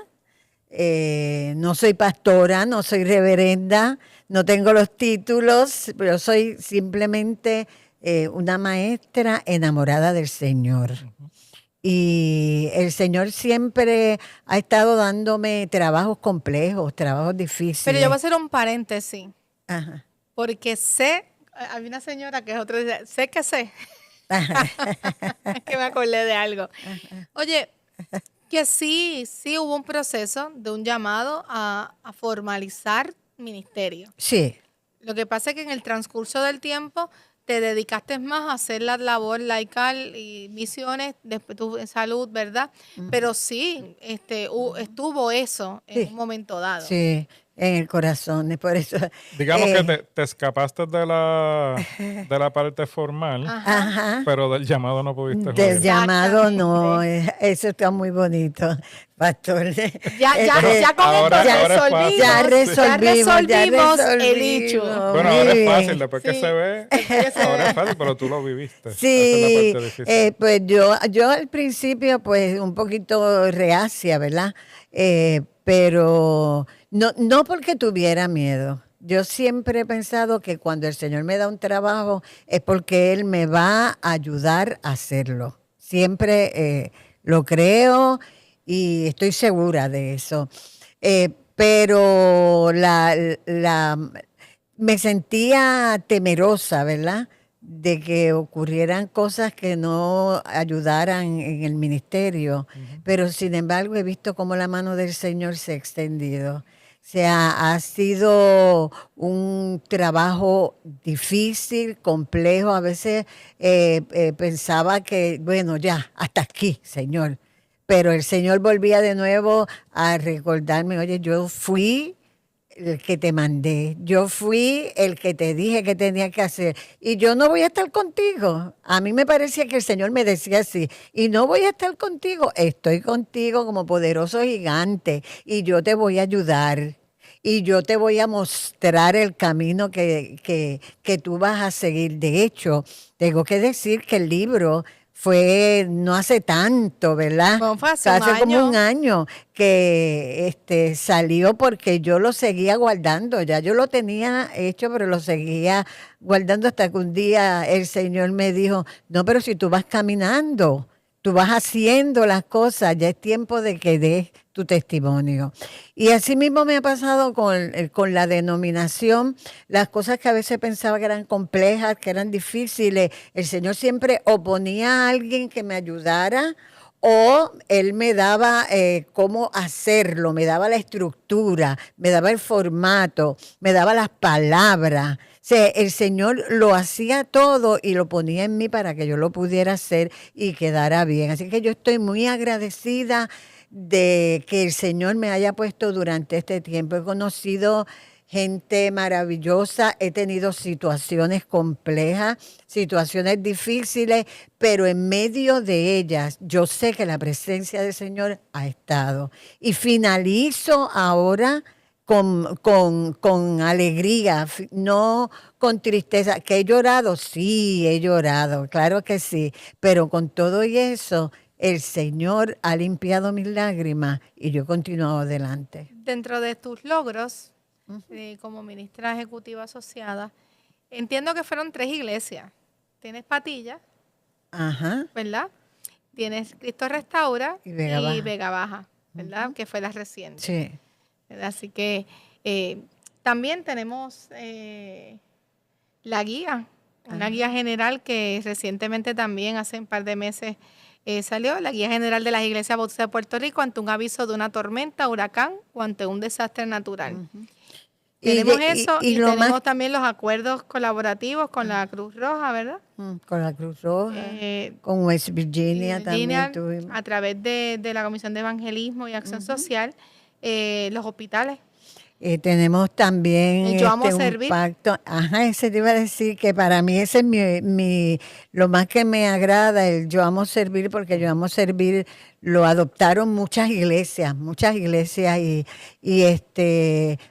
S7: no soy pastora, no soy reverenda, no tengo los títulos, pero soy simplemente una maestra enamorada del Señor. Y el Señor siempre ha estado dándome trabajos complejos, trabajos difíciles.
S1: Pero yo voy a hacer un paréntesis,
S7: Ajá.
S1: porque hay una señora que es otra, dice, sé que sé. Es que me acordé de algo. Oye, que sí hubo un proceso de un llamado a formalizar ministerio.
S7: Sí,
S1: Lo que pasa es que en el transcurso del tiempo te dedicaste más a hacer la labor laical y misiones, después tu salud, ¿verdad? Pero sí, estuvo eso en
S7: Sí.
S1: un momento dado.
S7: sí, en el corazón. Es por eso.
S2: Digamos que te escapaste de la parte formal,
S7: Ajá.
S2: pero del llamado no pudiste
S7: Del
S2: jugar.
S7: llamado no, eso está muy bonito, pastor.
S1: Ya con
S2: ahora-
S1: esto
S2: ahora es
S1: resolvimos,
S2: fácil.
S7: Ya resolvimos
S1: el hecho.
S2: Bueno, ahora es fácil, después que
S1: Sí.
S2: se ve, ahora es fácil, pero tú lo viviste.
S7: Sí,
S2: Esa es la parte difícil.
S7: pues yo al principio pues un poquito reacia, ¿verdad? Pero no porque tuviera miedo. Yo siempre he pensado que cuando el Señor me da un trabajo es porque Él me va a ayudar a hacerlo. Siempre lo creo y estoy segura de eso. Pero me sentía temerosa, ¿verdad? De que ocurrieran cosas que no ayudaran en el ministerio. Pero sin embargo he visto cómo la mano del Señor se ha extendido. O sea, ha sido un trabajo difícil, complejo. A veces pensaba que, bueno, ya, hasta aquí, Señor. Pero el Señor volvía de nuevo a recordarme, oye, yo fui el que te mandé, yo fui el que te dije que tenía que hacer y yo no voy a estar contigo. A mí me parecía que el Señor me decía así, y no voy a estar contigo, estoy contigo como poderoso gigante y yo te voy a ayudar. Y yo te voy a mostrar el camino que tú vas a seguir. De hecho, tengo que decir que el libro fue no hace tanto, ¿verdad?
S1: Bueno, fue hace un
S7: como
S1: año.
S7: un año que salió porque yo lo seguía guardando. Ya yo lo tenía hecho, pero lo seguía guardando hasta que un día el Señor me dijo, no, pero si tú vas caminando, tú vas haciendo las cosas, ya es tiempo de que des tu testimonio. Y así mismo me ha pasado con la denominación, las cosas que a veces pensaba que eran complejas, que eran difíciles, el Señor siempre oponía a alguien que me ayudara o Él me daba cómo hacerlo, me daba la estructura, me daba el formato, me daba las palabras. O sea, el Señor lo hacía todo y lo ponía en mí para que yo lo pudiera hacer y quedara bien. Así que yo estoy muy agradecida de que el Señor me haya puesto durante este tiempo. He conocido gente maravillosa, he tenido situaciones complejas, situaciones difíciles, pero en medio de ellas yo sé que la presencia del Señor ha estado. Y finalizo ahora con alegría, no con tristeza. ¿Que he llorado? Sí, he llorado, claro que sí, pero con todo y eso, el Señor ha limpiado mis lágrimas y yo he continuado adelante.
S1: Dentro de tus logros como ministra ejecutiva asociada, entiendo que fueron 3 iglesias. Tienes Patilla,
S7: Ajá.
S1: ¿verdad? Tienes Cristo Restaura
S7: Y Vega Baja.
S1: Baja, ¿verdad? Que fue la reciente.
S7: Sí.
S1: ¿Verdad? Así que también tenemos la guía, una guía general que recientemente también, hace un par de meses, salió, la guía general de las iglesias bautistas de Puerto Rico ante un aviso de una tormenta, huracán o ante un desastre natural. Tenemos eso y
S7: lo
S1: tenemos
S7: más
S1: también los acuerdos colaborativos con la Cruz Roja, ¿verdad?
S7: con la Cruz Roja,
S1: Eh,
S7: con West Virginia,
S1: Virginia,
S7: también tuvimos.
S1: a través de la Comisión de Evangelismo y Acción Social, los hospitales.
S7: Tenemos también
S1: Yo Amo
S7: un
S1: Servir.
S7: pacto. Ajá, ese te iba a decir que para mí ese es lo más que me agrada, el Yo Amo Servir, porque Yo Amo Servir lo adoptaron muchas iglesias y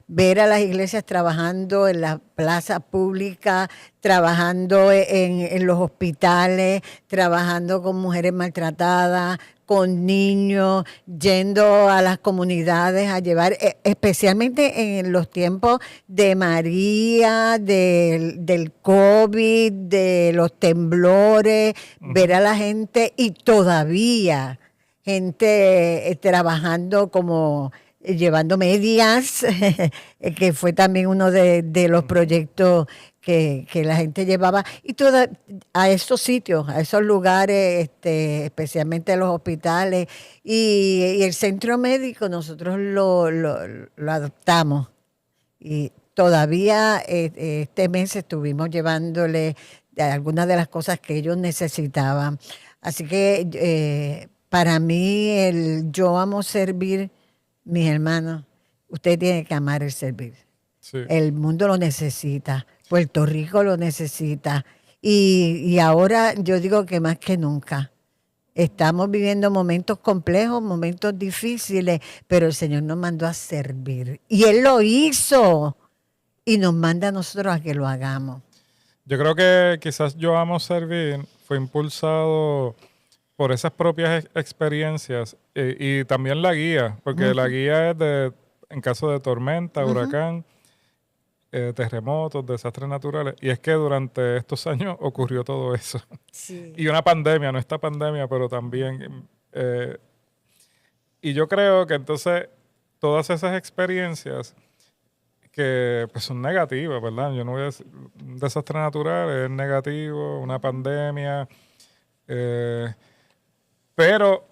S7: ver a las iglesias trabajando en la plaza pública, trabajando en los hospitales, trabajando con mujeres maltratadas, con niños, yendo a las comunidades a llevar, especialmente en los tiempos de María, del COVID, de los temblores, ver a la gente y todavía gente trabajando como llevando medias, que fue también uno de los proyectos que la gente llevaba, y a esos sitios, a esos lugares, especialmente los hospitales y el centro médico, nosotros lo adoptamos. Y todavía este mes estuvimos llevándole algunas de las cosas que ellos necesitaban. Así que para mí el Yo Amo Servir, mis hermanos, usted tiene que amar el servir.
S2: Sí.
S7: El mundo lo necesita, Puerto Rico lo necesita. Y ahora yo digo que más que nunca. Estamos viviendo momentos complejos, momentos difíciles, pero el Señor nos mandó a servir. Y Él lo hizo. Y nos manda a nosotros a que lo hagamos.
S2: Yo creo que quizás Yo Amo Servir fue impulsado por esas propias experiencias y también la guía, porque la guía es en caso de tormenta, huracán, terremotos, desastres naturales. Y es que durante estos años ocurrió todo eso.
S7: Sí.
S2: Y una pandemia, no esta pandemia, pero también. Y yo creo que entonces todas esas experiencias que pues, son negativas, ¿verdad? Yo no voy a decir, un desastre natural es negativo, una pandemia, pero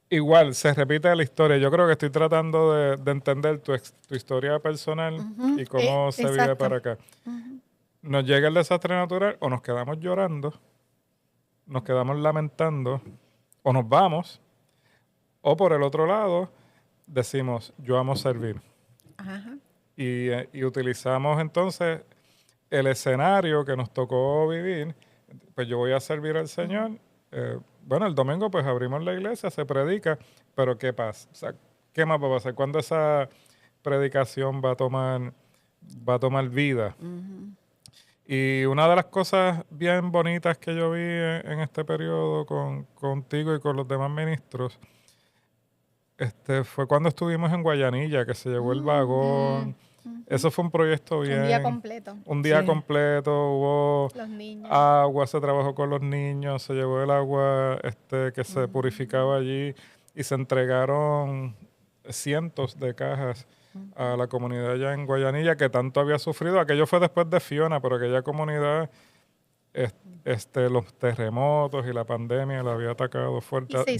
S2: igual se repite la historia. Yo creo que estoy tratando de entender tu historia personal y cómo se vive
S1: exacto.
S2: para acá. Nos llega el desastre natural o nos quedamos llorando, nos quedamos lamentando o nos vamos, o por el otro lado decimos, yo amo servir.
S7: Ajá.
S2: Y utilizamos entonces el escenario que nos tocó vivir. Pues yo voy a servir al Señor. Bueno, el domingo pues abrimos la iglesia, se predica, pero ¿qué pasa? O sea, ¿qué más va a pasar? ¿Cuándo esa predicación va a tomar vida? Y una de las cosas bien bonitas que yo vi en este periodo contigo y con los demás ministros, fue cuando estuvimos en Guayanilla, que se llevó el vagón. Eso fue un proyecto bien.
S1: Un día completo.
S2: Un día
S7: Sí.
S2: completo, hubo
S1: Los niños.
S2: agua, se trabajó con los niños, se llevó el agua que se purificaba allí y se entregaron cientos de cajas a la comunidad allá en Guayanilla que tanto había sufrido. Aquello fue después de Fiona, pero aquella comunidad, los terremotos y la pandemia la había atacado fuerte.
S1: Y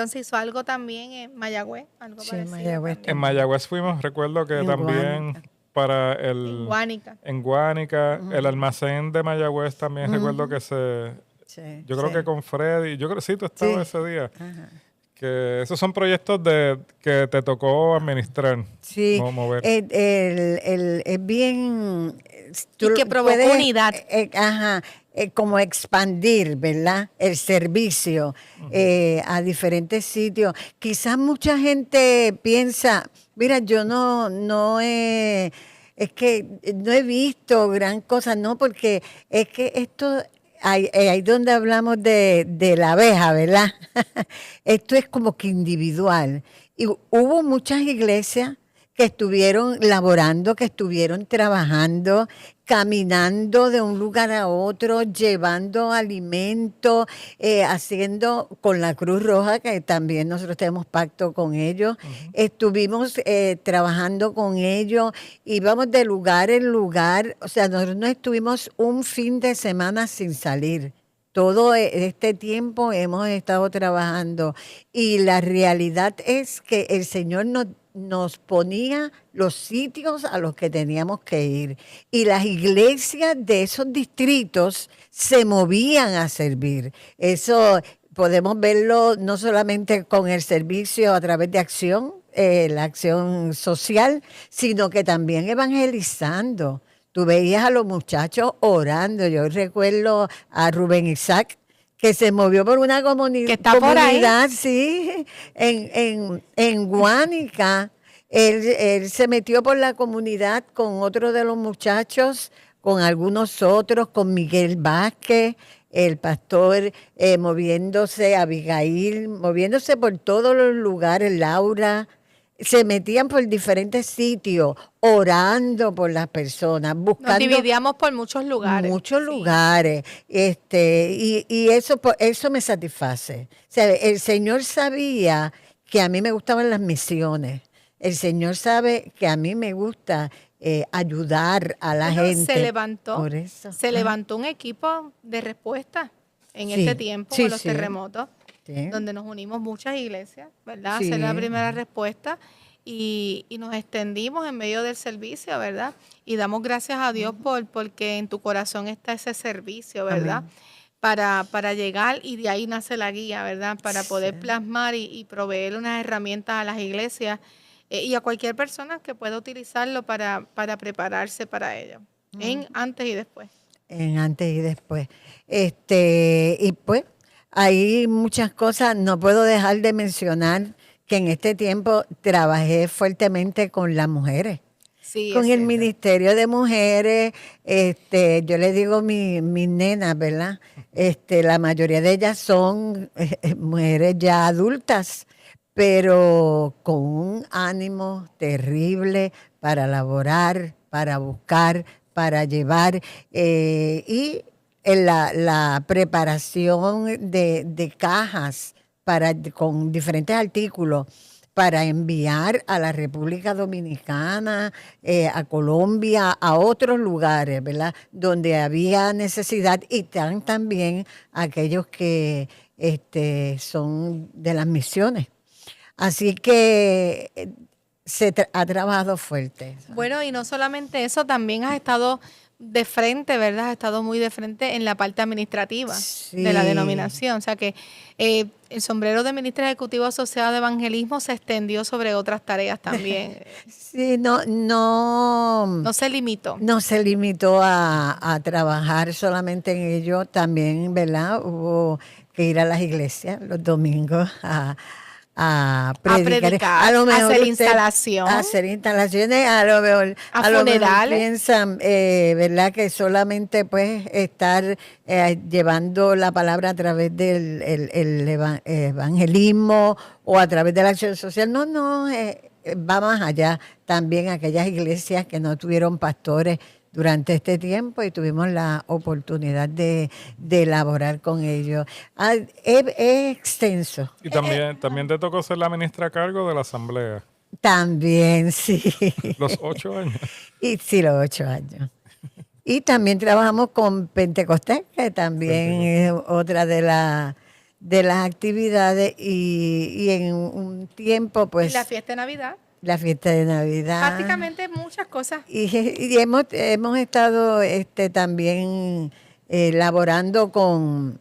S1: se hizo algo también en Mayagüez, algo
S7: Sí,
S1: parecido.
S7: Mayagüez
S1: también.
S2: En Mayagüez fuimos, recuerdo que
S7: En
S2: también
S7: Guánica.
S2: para
S1: En Guánica.
S2: en Guánica, el almacén de Mayagüez también recuerdo que
S7: Sí,
S2: yo creo
S7: sí.
S2: que con Freddy, yo creo que sí, tú estabas
S7: Sí.
S2: ese día,
S7: Ajá.
S2: que esos son proyectos que te tocó administrar,
S7: Sí,
S2: mover.
S7: es bien...
S1: Y que provocó
S7: puedes,
S1: unidad.
S7: Como expandir, ¿verdad? El servicio a diferentes sitios. Quizás mucha gente piensa, mira, yo es que no he visto gran cosa, no, porque es que esto... Ahí donde hablamos de la abeja, ¿verdad? Esto es como que individual. Y hubo muchas iglesias que estuvieron laborando, que estuvieron trabajando, caminando de un lugar a otro, llevando alimento, haciendo con la Cruz Roja, que también nosotros tenemos pacto con ellos. Estuvimos trabajando con ellos, íbamos de lugar en lugar, o sea, nosotros no estuvimos un fin de semana sin salir. Todo este tiempo hemos estado trabajando y la realidad es que el Señor nos nos ponía los sitios a los que teníamos que ir. Y las iglesias de esos distritos se movían a servir. Eso podemos verlo no solamente con el servicio a través de acción, la acción social, sino que también evangelizando. Tú veías a los muchachos orando. Yo recuerdo a Rubén Isaac, que se movió por una
S1: Que está por ahí.
S7: comunidad, sí, en Guánica. Él se metió por la comunidad con otro de los muchachos, con algunos otros, con Miguel Vázquez, el pastor, moviéndose, Abigail, moviéndose por todos los lugares, Laura. Se metían por diferentes sitios, orando por las personas,
S1: Nos
S7: buscando
S1: dividíamos por muchos lugares.
S7: muchos
S1: Sí.
S7: lugares, y eso me satisface. O sea, el Señor sabía que a mí me gustaban las misiones. El Señor sabe que a mí me gusta ayudar a la
S1: Bueno,
S7: gente.
S1: Se
S7: Por eso.
S1: levantó un equipo de respuesta en
S7: Sí,
S1: este tiempo
S7: sí,
S1: con los
S7: sí.
S1: terremotos,
S7: Sí.
S1: donde nos unimos muchas iglesias, ¿verdad?
S7: Sí.
S1: Hacer la primera respuesta y nos extendimos en medio del servicio, ¿verdad? Y damos gracias a Dios porque en tu corazón está ese servicio, ¿verdad? Para llegar y de ahí nace la guía, ¿verdad? Para poder plasmar y proveer unas herramientas a las iglesias y a cualquier persona que pueda utilizarlo para prepararse para ello, en antes y después.
S7: En antes y después. Y pues hay muchas cosas, no puedo dejar de mencionar que en este tiempo trabajé fuertemente con las mujeres,
S1: Sí,
S7: con
S1: es
S7: el
S1: cierto.
S7: Ministerio de Mujeres. Yo le digo mis nenas, ¿verdad? La mayoría de ellas son mujeres ya adultas, pero con un ánimo terrible para laborar, para buscar, para llevar, y en la preparación de cajas con diferentes artículos para enviar a la República Dominicana, a Colombia, a otros lugares, ¿verdad? Donde había necesidad, y también aquellos que son de las misiones. Así que ha trabajado fuerte.
S1: Bueno, y no solamente eso, también has estado de frente, ¿verdad? Has estado muy de frente en la parte administrativa de la
S7: Sí.
S1: denominación. O sea que el sombrero de ministra ejecutiva asociada de evangelismo se extendió sobre otras tareas también.
S7: Sí, no
S1: No se limitó.
S7: se limitó a trabajar solamente en ello, también, ¿verdad? Hubo que ir a las iglesias los domingos a predicar.
S1: A
S7: lo mejor
S1: hacer
S7: usted-
S1: instalación.
S7: a hacer instalaciones, a lo mejor,
S1: A
S7: lo mejor
S1: funerales.
S7: piensan, ¿verdad? Que solamente pues estar llevando la palabra a través del evangelismo o a través de la acción social. No, va más allá. También aquellas iglesias que no tuvieron pastores durante este tiempo y tuvimos la oportunidad de elaborar con ellos. Es extenso.
S2: Y también te tocó ser la ministra a cargo de la asamblea.
S7: También, sí.
S2: Los 8 años.
S7: Y sí, los 8 años. Y también trabajamos con Pentecostés, que también es otra de las actividades. Y en un tiempo,
S1: Y
S7: pues,
S1: la fiesta de Navidad.
S7: la fiesta de Navidad.
S1: Prácticamente muchas cosas.
S7: Y hemos estado también laborando con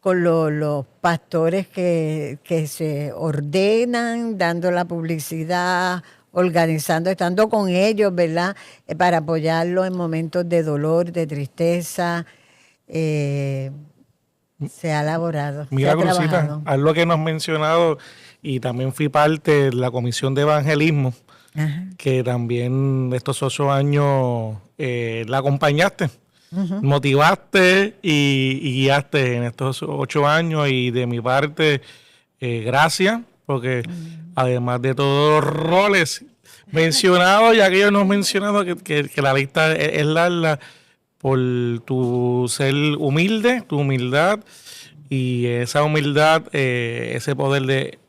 S7: los pastores que se ordenan, dando la publicidad, organizando, estando con ellos, ¿verdad? Para apoyarlos en momentos de dolor, de tristeza. Se ha elaborado.
S8: Mira,
S7: se ha
S8: Cruzita,
S7: trabajado.
S8: algo que nos has mencionado, y también fui parte de la Comisión de Evangelismo,
S7: Ajá.
S8: que también estos 8 años la acompañaste, motivaste y guiaste en estos 8 años, y de mi parte, gracias, porque además de todos los roles mencionados y aquellos no mencionados, que la lista es larga, por tu ser humilde, tu humildad, y esa humildad, ese poder de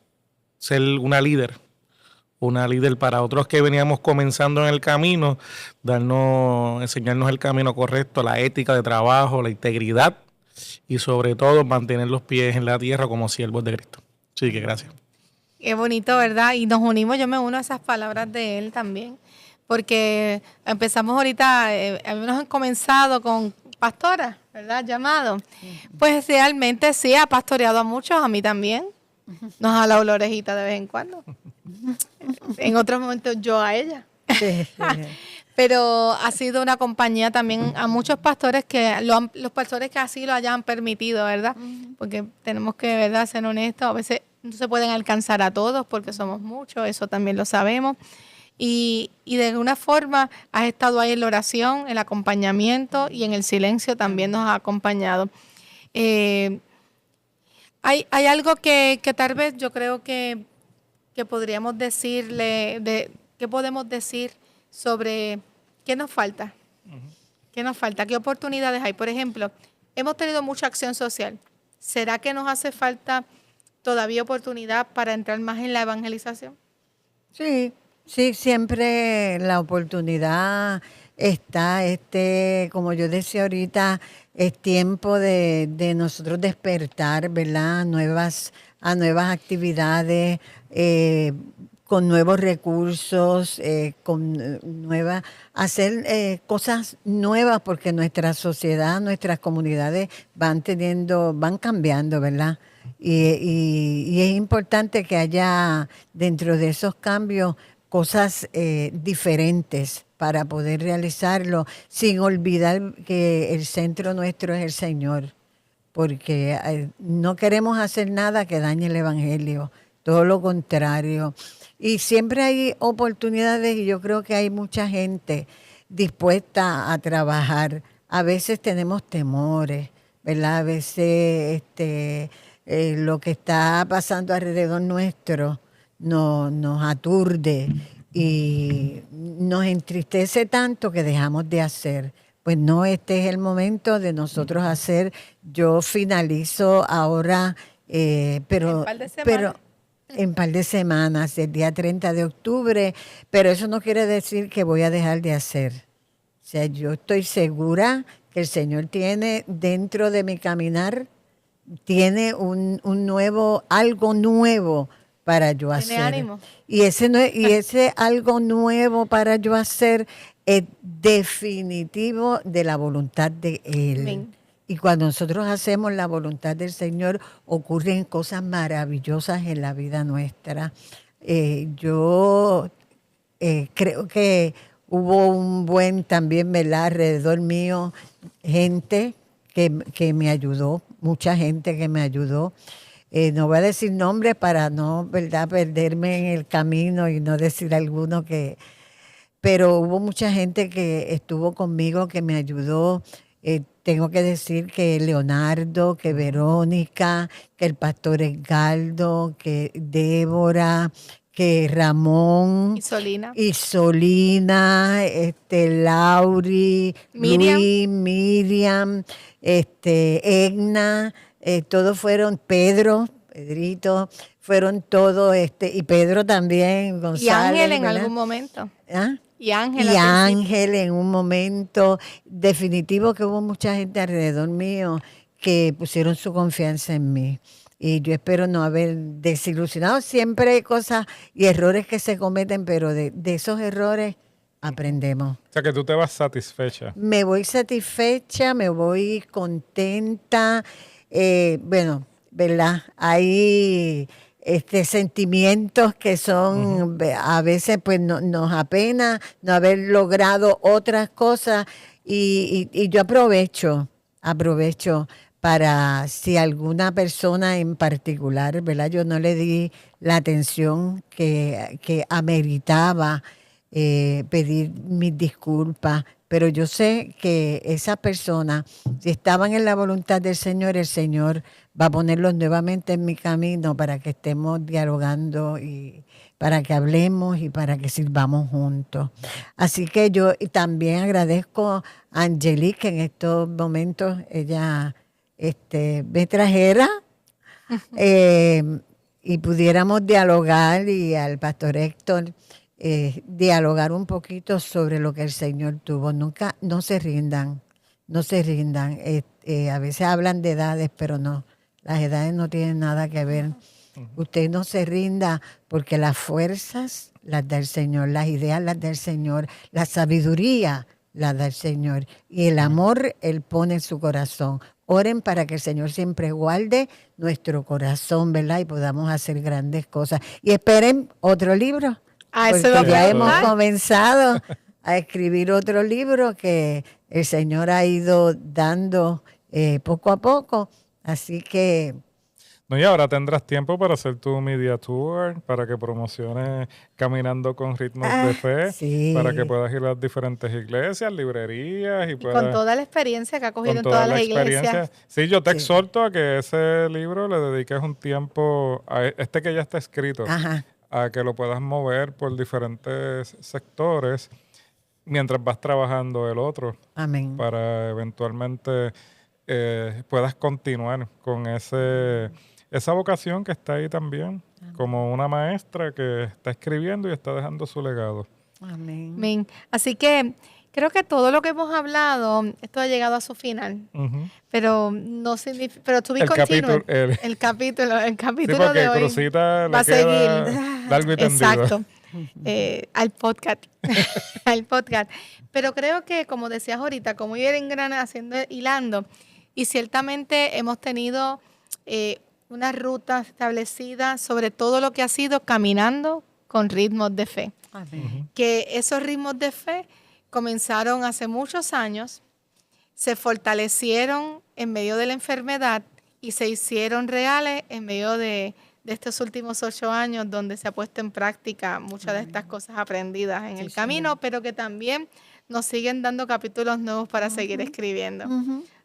S8: ser una líder para otros que veníamos comenzando en el camino, enseñarnos el camino correcto, la ética de trabajo, la integridad, y sobre todo mantener los pies en la tierra como siervos de Cristo. Así que gracias.
S1: Qué bonito, ¿verdad? Y nos unimos, yo me uno a esas palabras de él también, porque empezamos ahorita, habíamos comenzado con pastora, ¿verdad? Llamado. Pues realmente sí, ha pastoreado a muchos, a mí también. Nos ha jalado la orejita de vez en cuando. En otros momentos yo a ella.
S7: Sí, sí.
S1: Pero ha sido una compañía también a muchos pastores los pastores que así lo hayan permitido, ¿verdad? Porque tenemos que, ¿verdad?, ser honestos. A veces no se pueden alcanzar a todos porque somos muchos, eso también lo sabemos. Y de alguna forma has estado ahí en la oración, el acompañamiento y en el silencio también nos ha acompañado. Hay algo que tal vez yo creo que podríamos decirle, ¿qué podemos decir sobre qué nos falta? ¿Qué nos falta? ¿Qué oportunidades hay? Por ejemplo, hemos tenido mucha acción social. ¿Será que nos hace falta todavía oportunidad para entrar más en la evangelización?
S7: Sí, sí, siempre la oportunidad está, como yo decía ahorita, es tiempo de nosotros despertar, ¿verdad? A nuevas actividades, con nuevos recursos, hacer cosas nuevas, porque nuestra sociedad, nuestras comunidades van cambiando, ¿verdad? Y es importante que haya dentro de esos cambios cosas diferentes para poder realizarlo, sin olvidar que el centro nuestro es el Señor, porque no queremos hacer nada que dañe el Evangelio, todo lo contrario. Y siempre hay oportunidades y yo creo que hay mucha gente dispuesta a trabajar. A veces tenemos temores, ¿verdad? A veces lo que está pasando alrededor nuestro nos aturde y nos entristece tanto que dejamos de hacer. Pues no, este es el momento de nosotros hacer. Yo finalizo ahora, pero en par de semanas, el día 30 de octubre, pero eso no quiere decir que voy a dejar de hacer. O sea, yo estoy segura que el Señor tiene dentro de mi caminar, tiene algo nuevo para yo hacer.
S1: Tiene ánimo.
S7: Y ese algo nuevo para yo hacer es definitivo de la voluntad de Él.
S1: Amén.
S7: Y cuando nosotros hacemos la voluntad del Señor, ocurren cosas maravillosas en la vida nuestra. Yo creo que hubo un buen también, ¿verdad?, alrededor mío, gente que me ayudó, mucha gente que me ayudó. No voy a decir nombres para no, ¿verdad?, perderme en el camino y no decir alguno pero hubo mucha gente que estuvo conmigo, que me ayudó. Tengo que decir que Leonardo, que Verónica, que el pastor Edgardo, que Débora, que Ramón y Solina, Lauri, Luis, Miriam, Egna, todos fueron, Pedrito, fueron todos, y Pedro también, González.
S1: Y Ángel en
S7: ¿verdad?
S1: Algún momento.
S7: ¿Ah?
S1: Y Ángel.
S7: Y Ángel en un momento. Definitivo que hubo mucha gente alrededor mío que pusieron su confianza en mí. Y yo espero no haber desilusionado. Siempre hay cosas y errores que se cometen, pero de esos errores aprendemos.
S2: O sea, que tú te vas satisfecha.
S7: Me voy satisfecha, me voy contenta. Bueno, ¿verdad? Hay sentimientos que son, a veces pues nos apena no haber logrado otras cosas y yo aprovecho para, si alguna persona en particular, ¿verdad?, yo no le di la atención que ameritaba, pedir mis disculpas, pero yo sé que esas personas, si estaban en la voluntad del Señor, el Señor va a ponerlos nuevamente en mi camino para que estemos dialogando y para que hablemos y para que sirvamos juntos. Así que yo también agradezco a Angelique, que en estos momentos ella me trajera y pudiéramos dialogar, y al pastor Héctor dialogar un poquito sobre lo que el Señor tuvo. Nunca, no se rindan. A veces hablan de edades, pero no, las edades no tienen nada que ver. Usted no se rinda porque las fuerzas las da el Señor, las ideas las da el Señor, la sabiduría las da el Señor y el amor Él pone en su corazón. Oren para que el Señor siempre guarde nuestro corazón, ¿verdad? Y podamos hacer grandes cosas. Y esperen otro libro,
S1: Eso
S7: porque
S1: lo
S7: ya hemos
S1: preguntar.
S7: comenzado a escribir otro libro que el Señor ha ido dando poco a poco. Así que
S2: No, y ahora tendrás tiempo para hacer tu media tour, para que promociones Caminando con Ritmos de Fe,
S7: sí.
S2: para que puedas ir a las diferentes iglesias, librerías y
S1: Y
S2: puedas...
S1: con toda la experiencia que ha cogido
S2: con
S1: en
S2: toda
S1: todas
S2: la
S1: las
S2: experiencia.
S1: iglesias.
S2: Sí, yo te
S7: Sí.
S2: exhorto a que ese libro le dediques un tiempo a este que ya está escrito,
S7: Ajá.
S2: a que lo puedas mover por diferentes sectores mientras vas trabajando el otro,
S7: Amén.
S2: para eventualmente puedas continuar con esa vocación que está ahí también, como una maestra que está escribiendo y está dejando su legado.
S7: Amén.
S1: Amén. Así que creo que todo lo que hemos hablado, esto ha llegado a su final.
S2: Ujú.
S1: Pero no significa, pero to be
S2: El
S1: continued.
S2: capítulo-
S1: El capítulo
S2: Sí,
S1: de
S2: porque
S1: hoy
S2: Cruzita
S1: va a
S2: le queda
S1: seguir.
S2: largo y tendido.
S1: Exacto. Al podcast. Al podcast. Pero creo que, como decías ahorita, como ir haciendo, hilando, y ciertamente hemos tenido una ruta establecida sobre todo lo que ha sido caminando con ritmos de fe.
S7: Amén.
S1: Que esos ritmos de fe comenzaron hace muchos años, se fortalecieron en medio de la enfermedad y se hicieron reales en medio de estos últimos 8 años, donde se ha puesto en práctica muchas de estas cosas aprendidas en el camino, pero que también nos siguen dando capítulos nuevos para seguir escribiendo.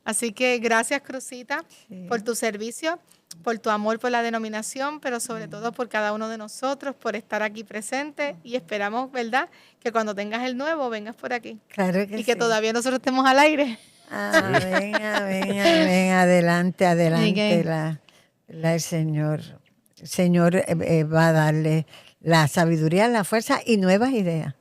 S1: Así que gracias, Cruzita, por tu servicio, por tu amor por la denominación, pero sobre todo por cada uno de nosotros, por estar aquí presente, y esperamos, ¿verdad?, que cuando tengas el nuevo vengas por aquí
S7: Claro que
S1: y que
S7: sí.
S1: todavía nosotros estemos al aire.
S7: Amén, amén, amén. Adelante, adelante.
S1: Ok.
S7: El Señor. El Señor va a darle la sabiduría, la fuerza y nuevas ideas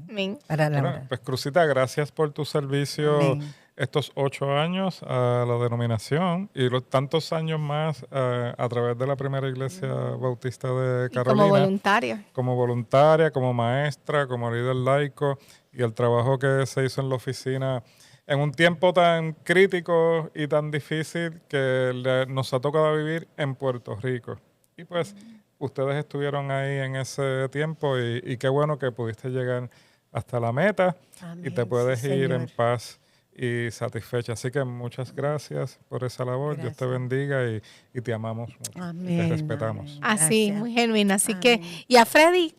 S1: Amén.
S7: para la
S2: Bueno,
S7: obra.
S2: pues Cruzita, gracias por tu servicio
S7: Amén.
S2: estos 8 años a la denominación y los tantos años más a través de la primera iglesia bautista de
S1: Y
S2: Carolina.
S1: como voluntario.
S2: Como voluntaria, como maestra, como líder laico, y el trabajo que se hizo en la oficina en un tiempo tan crítico y tan difícil que nos ha tocado vivir en Puerto Rico. Y pues ustedes estuvieron ahí en ese tiempo y qué bueno que pudiste llegar hasta la meta y te
S7: Amén,
S2: puedes
S7: sí,
S2: ir
S7: Señor.
S2: en paz y satisfecha. Así que muchas gracias por esa labor. Dios te
S7: Gracias.
S2: bendiga y te amamos mucho. Y
S7: Amén,
S2: te respetamos.
S7: amén.
S1: Así,
S7: Gracias.
S1: muy genuina. Así que,
S7: Amén.
S1: y a Freddy,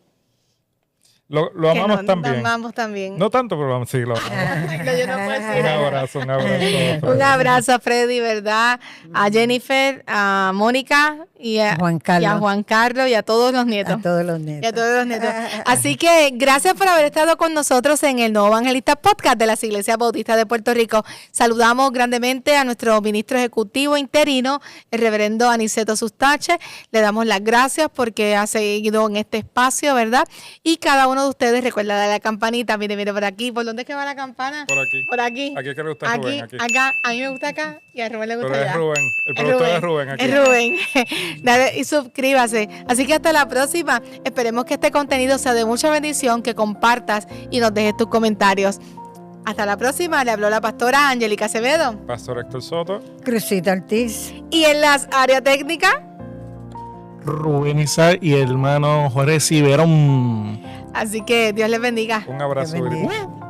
S2: Lo
S1: que
S2: amamos también.
S1: Lo amamos también.
S2: No tanto, pero sí, lo amamos.
S1: No, yo no puedo decir
S2: Un abrazo, un abrazo.
S1: Un abrazo a Freddy, ¿verdad? A Jennifer, a Mónica y a
S7: Juan Carlos.
S1: y a Juan Carlos y a todos los nietos.
S7: A todos los
S1: Y a
S7: nietos.
S1: todos los nietos. Así que gracias por haber estado con nosotros en el Nuevo Evangelista Podcast de las Iglesias Bautistas de Puerto Rico. Saludamos grandemente a nuestro ministro ejecutivo interino, el reverendo Aniceto Sustache. Le damos las gracias porque ha seguido en este espacio, ¿verdad? Y cada uno de ustedes, recuerda darle a la campanita. Mire por aquí. ¿Por dónde es que va la campana?
S2: Por aquí.
S1: Por aquí.
S2: Aquí es que le gusta a
S1: Aquí,
S2: Rubén, aquí.
S1: acá. A mí me gusta acá y a Rubén le gusta
S2: Pero es
S1: allá.
S2: Rubén, el productor es Rubén aquí.
S1: Es Rubén. Dale y suscríbase. Así que hasta la próxima. Esperemos que este contenido sea de mucha bendición, que compartas y nos dejes tus comentarios. Hasta la próxima. Le habló la pastora Angélica Acevedo.
S2: Pastor Héctor Soto.
S7: Cruzita Ortiz.
S1: Y en las áreas técnicas,
S8: Rubén Isaac y el hermano Jorge Ciberón.
S1: así que Dios les bendiga.
S2: Un abrazo.
S7: Te bendiga.
S2: Iris.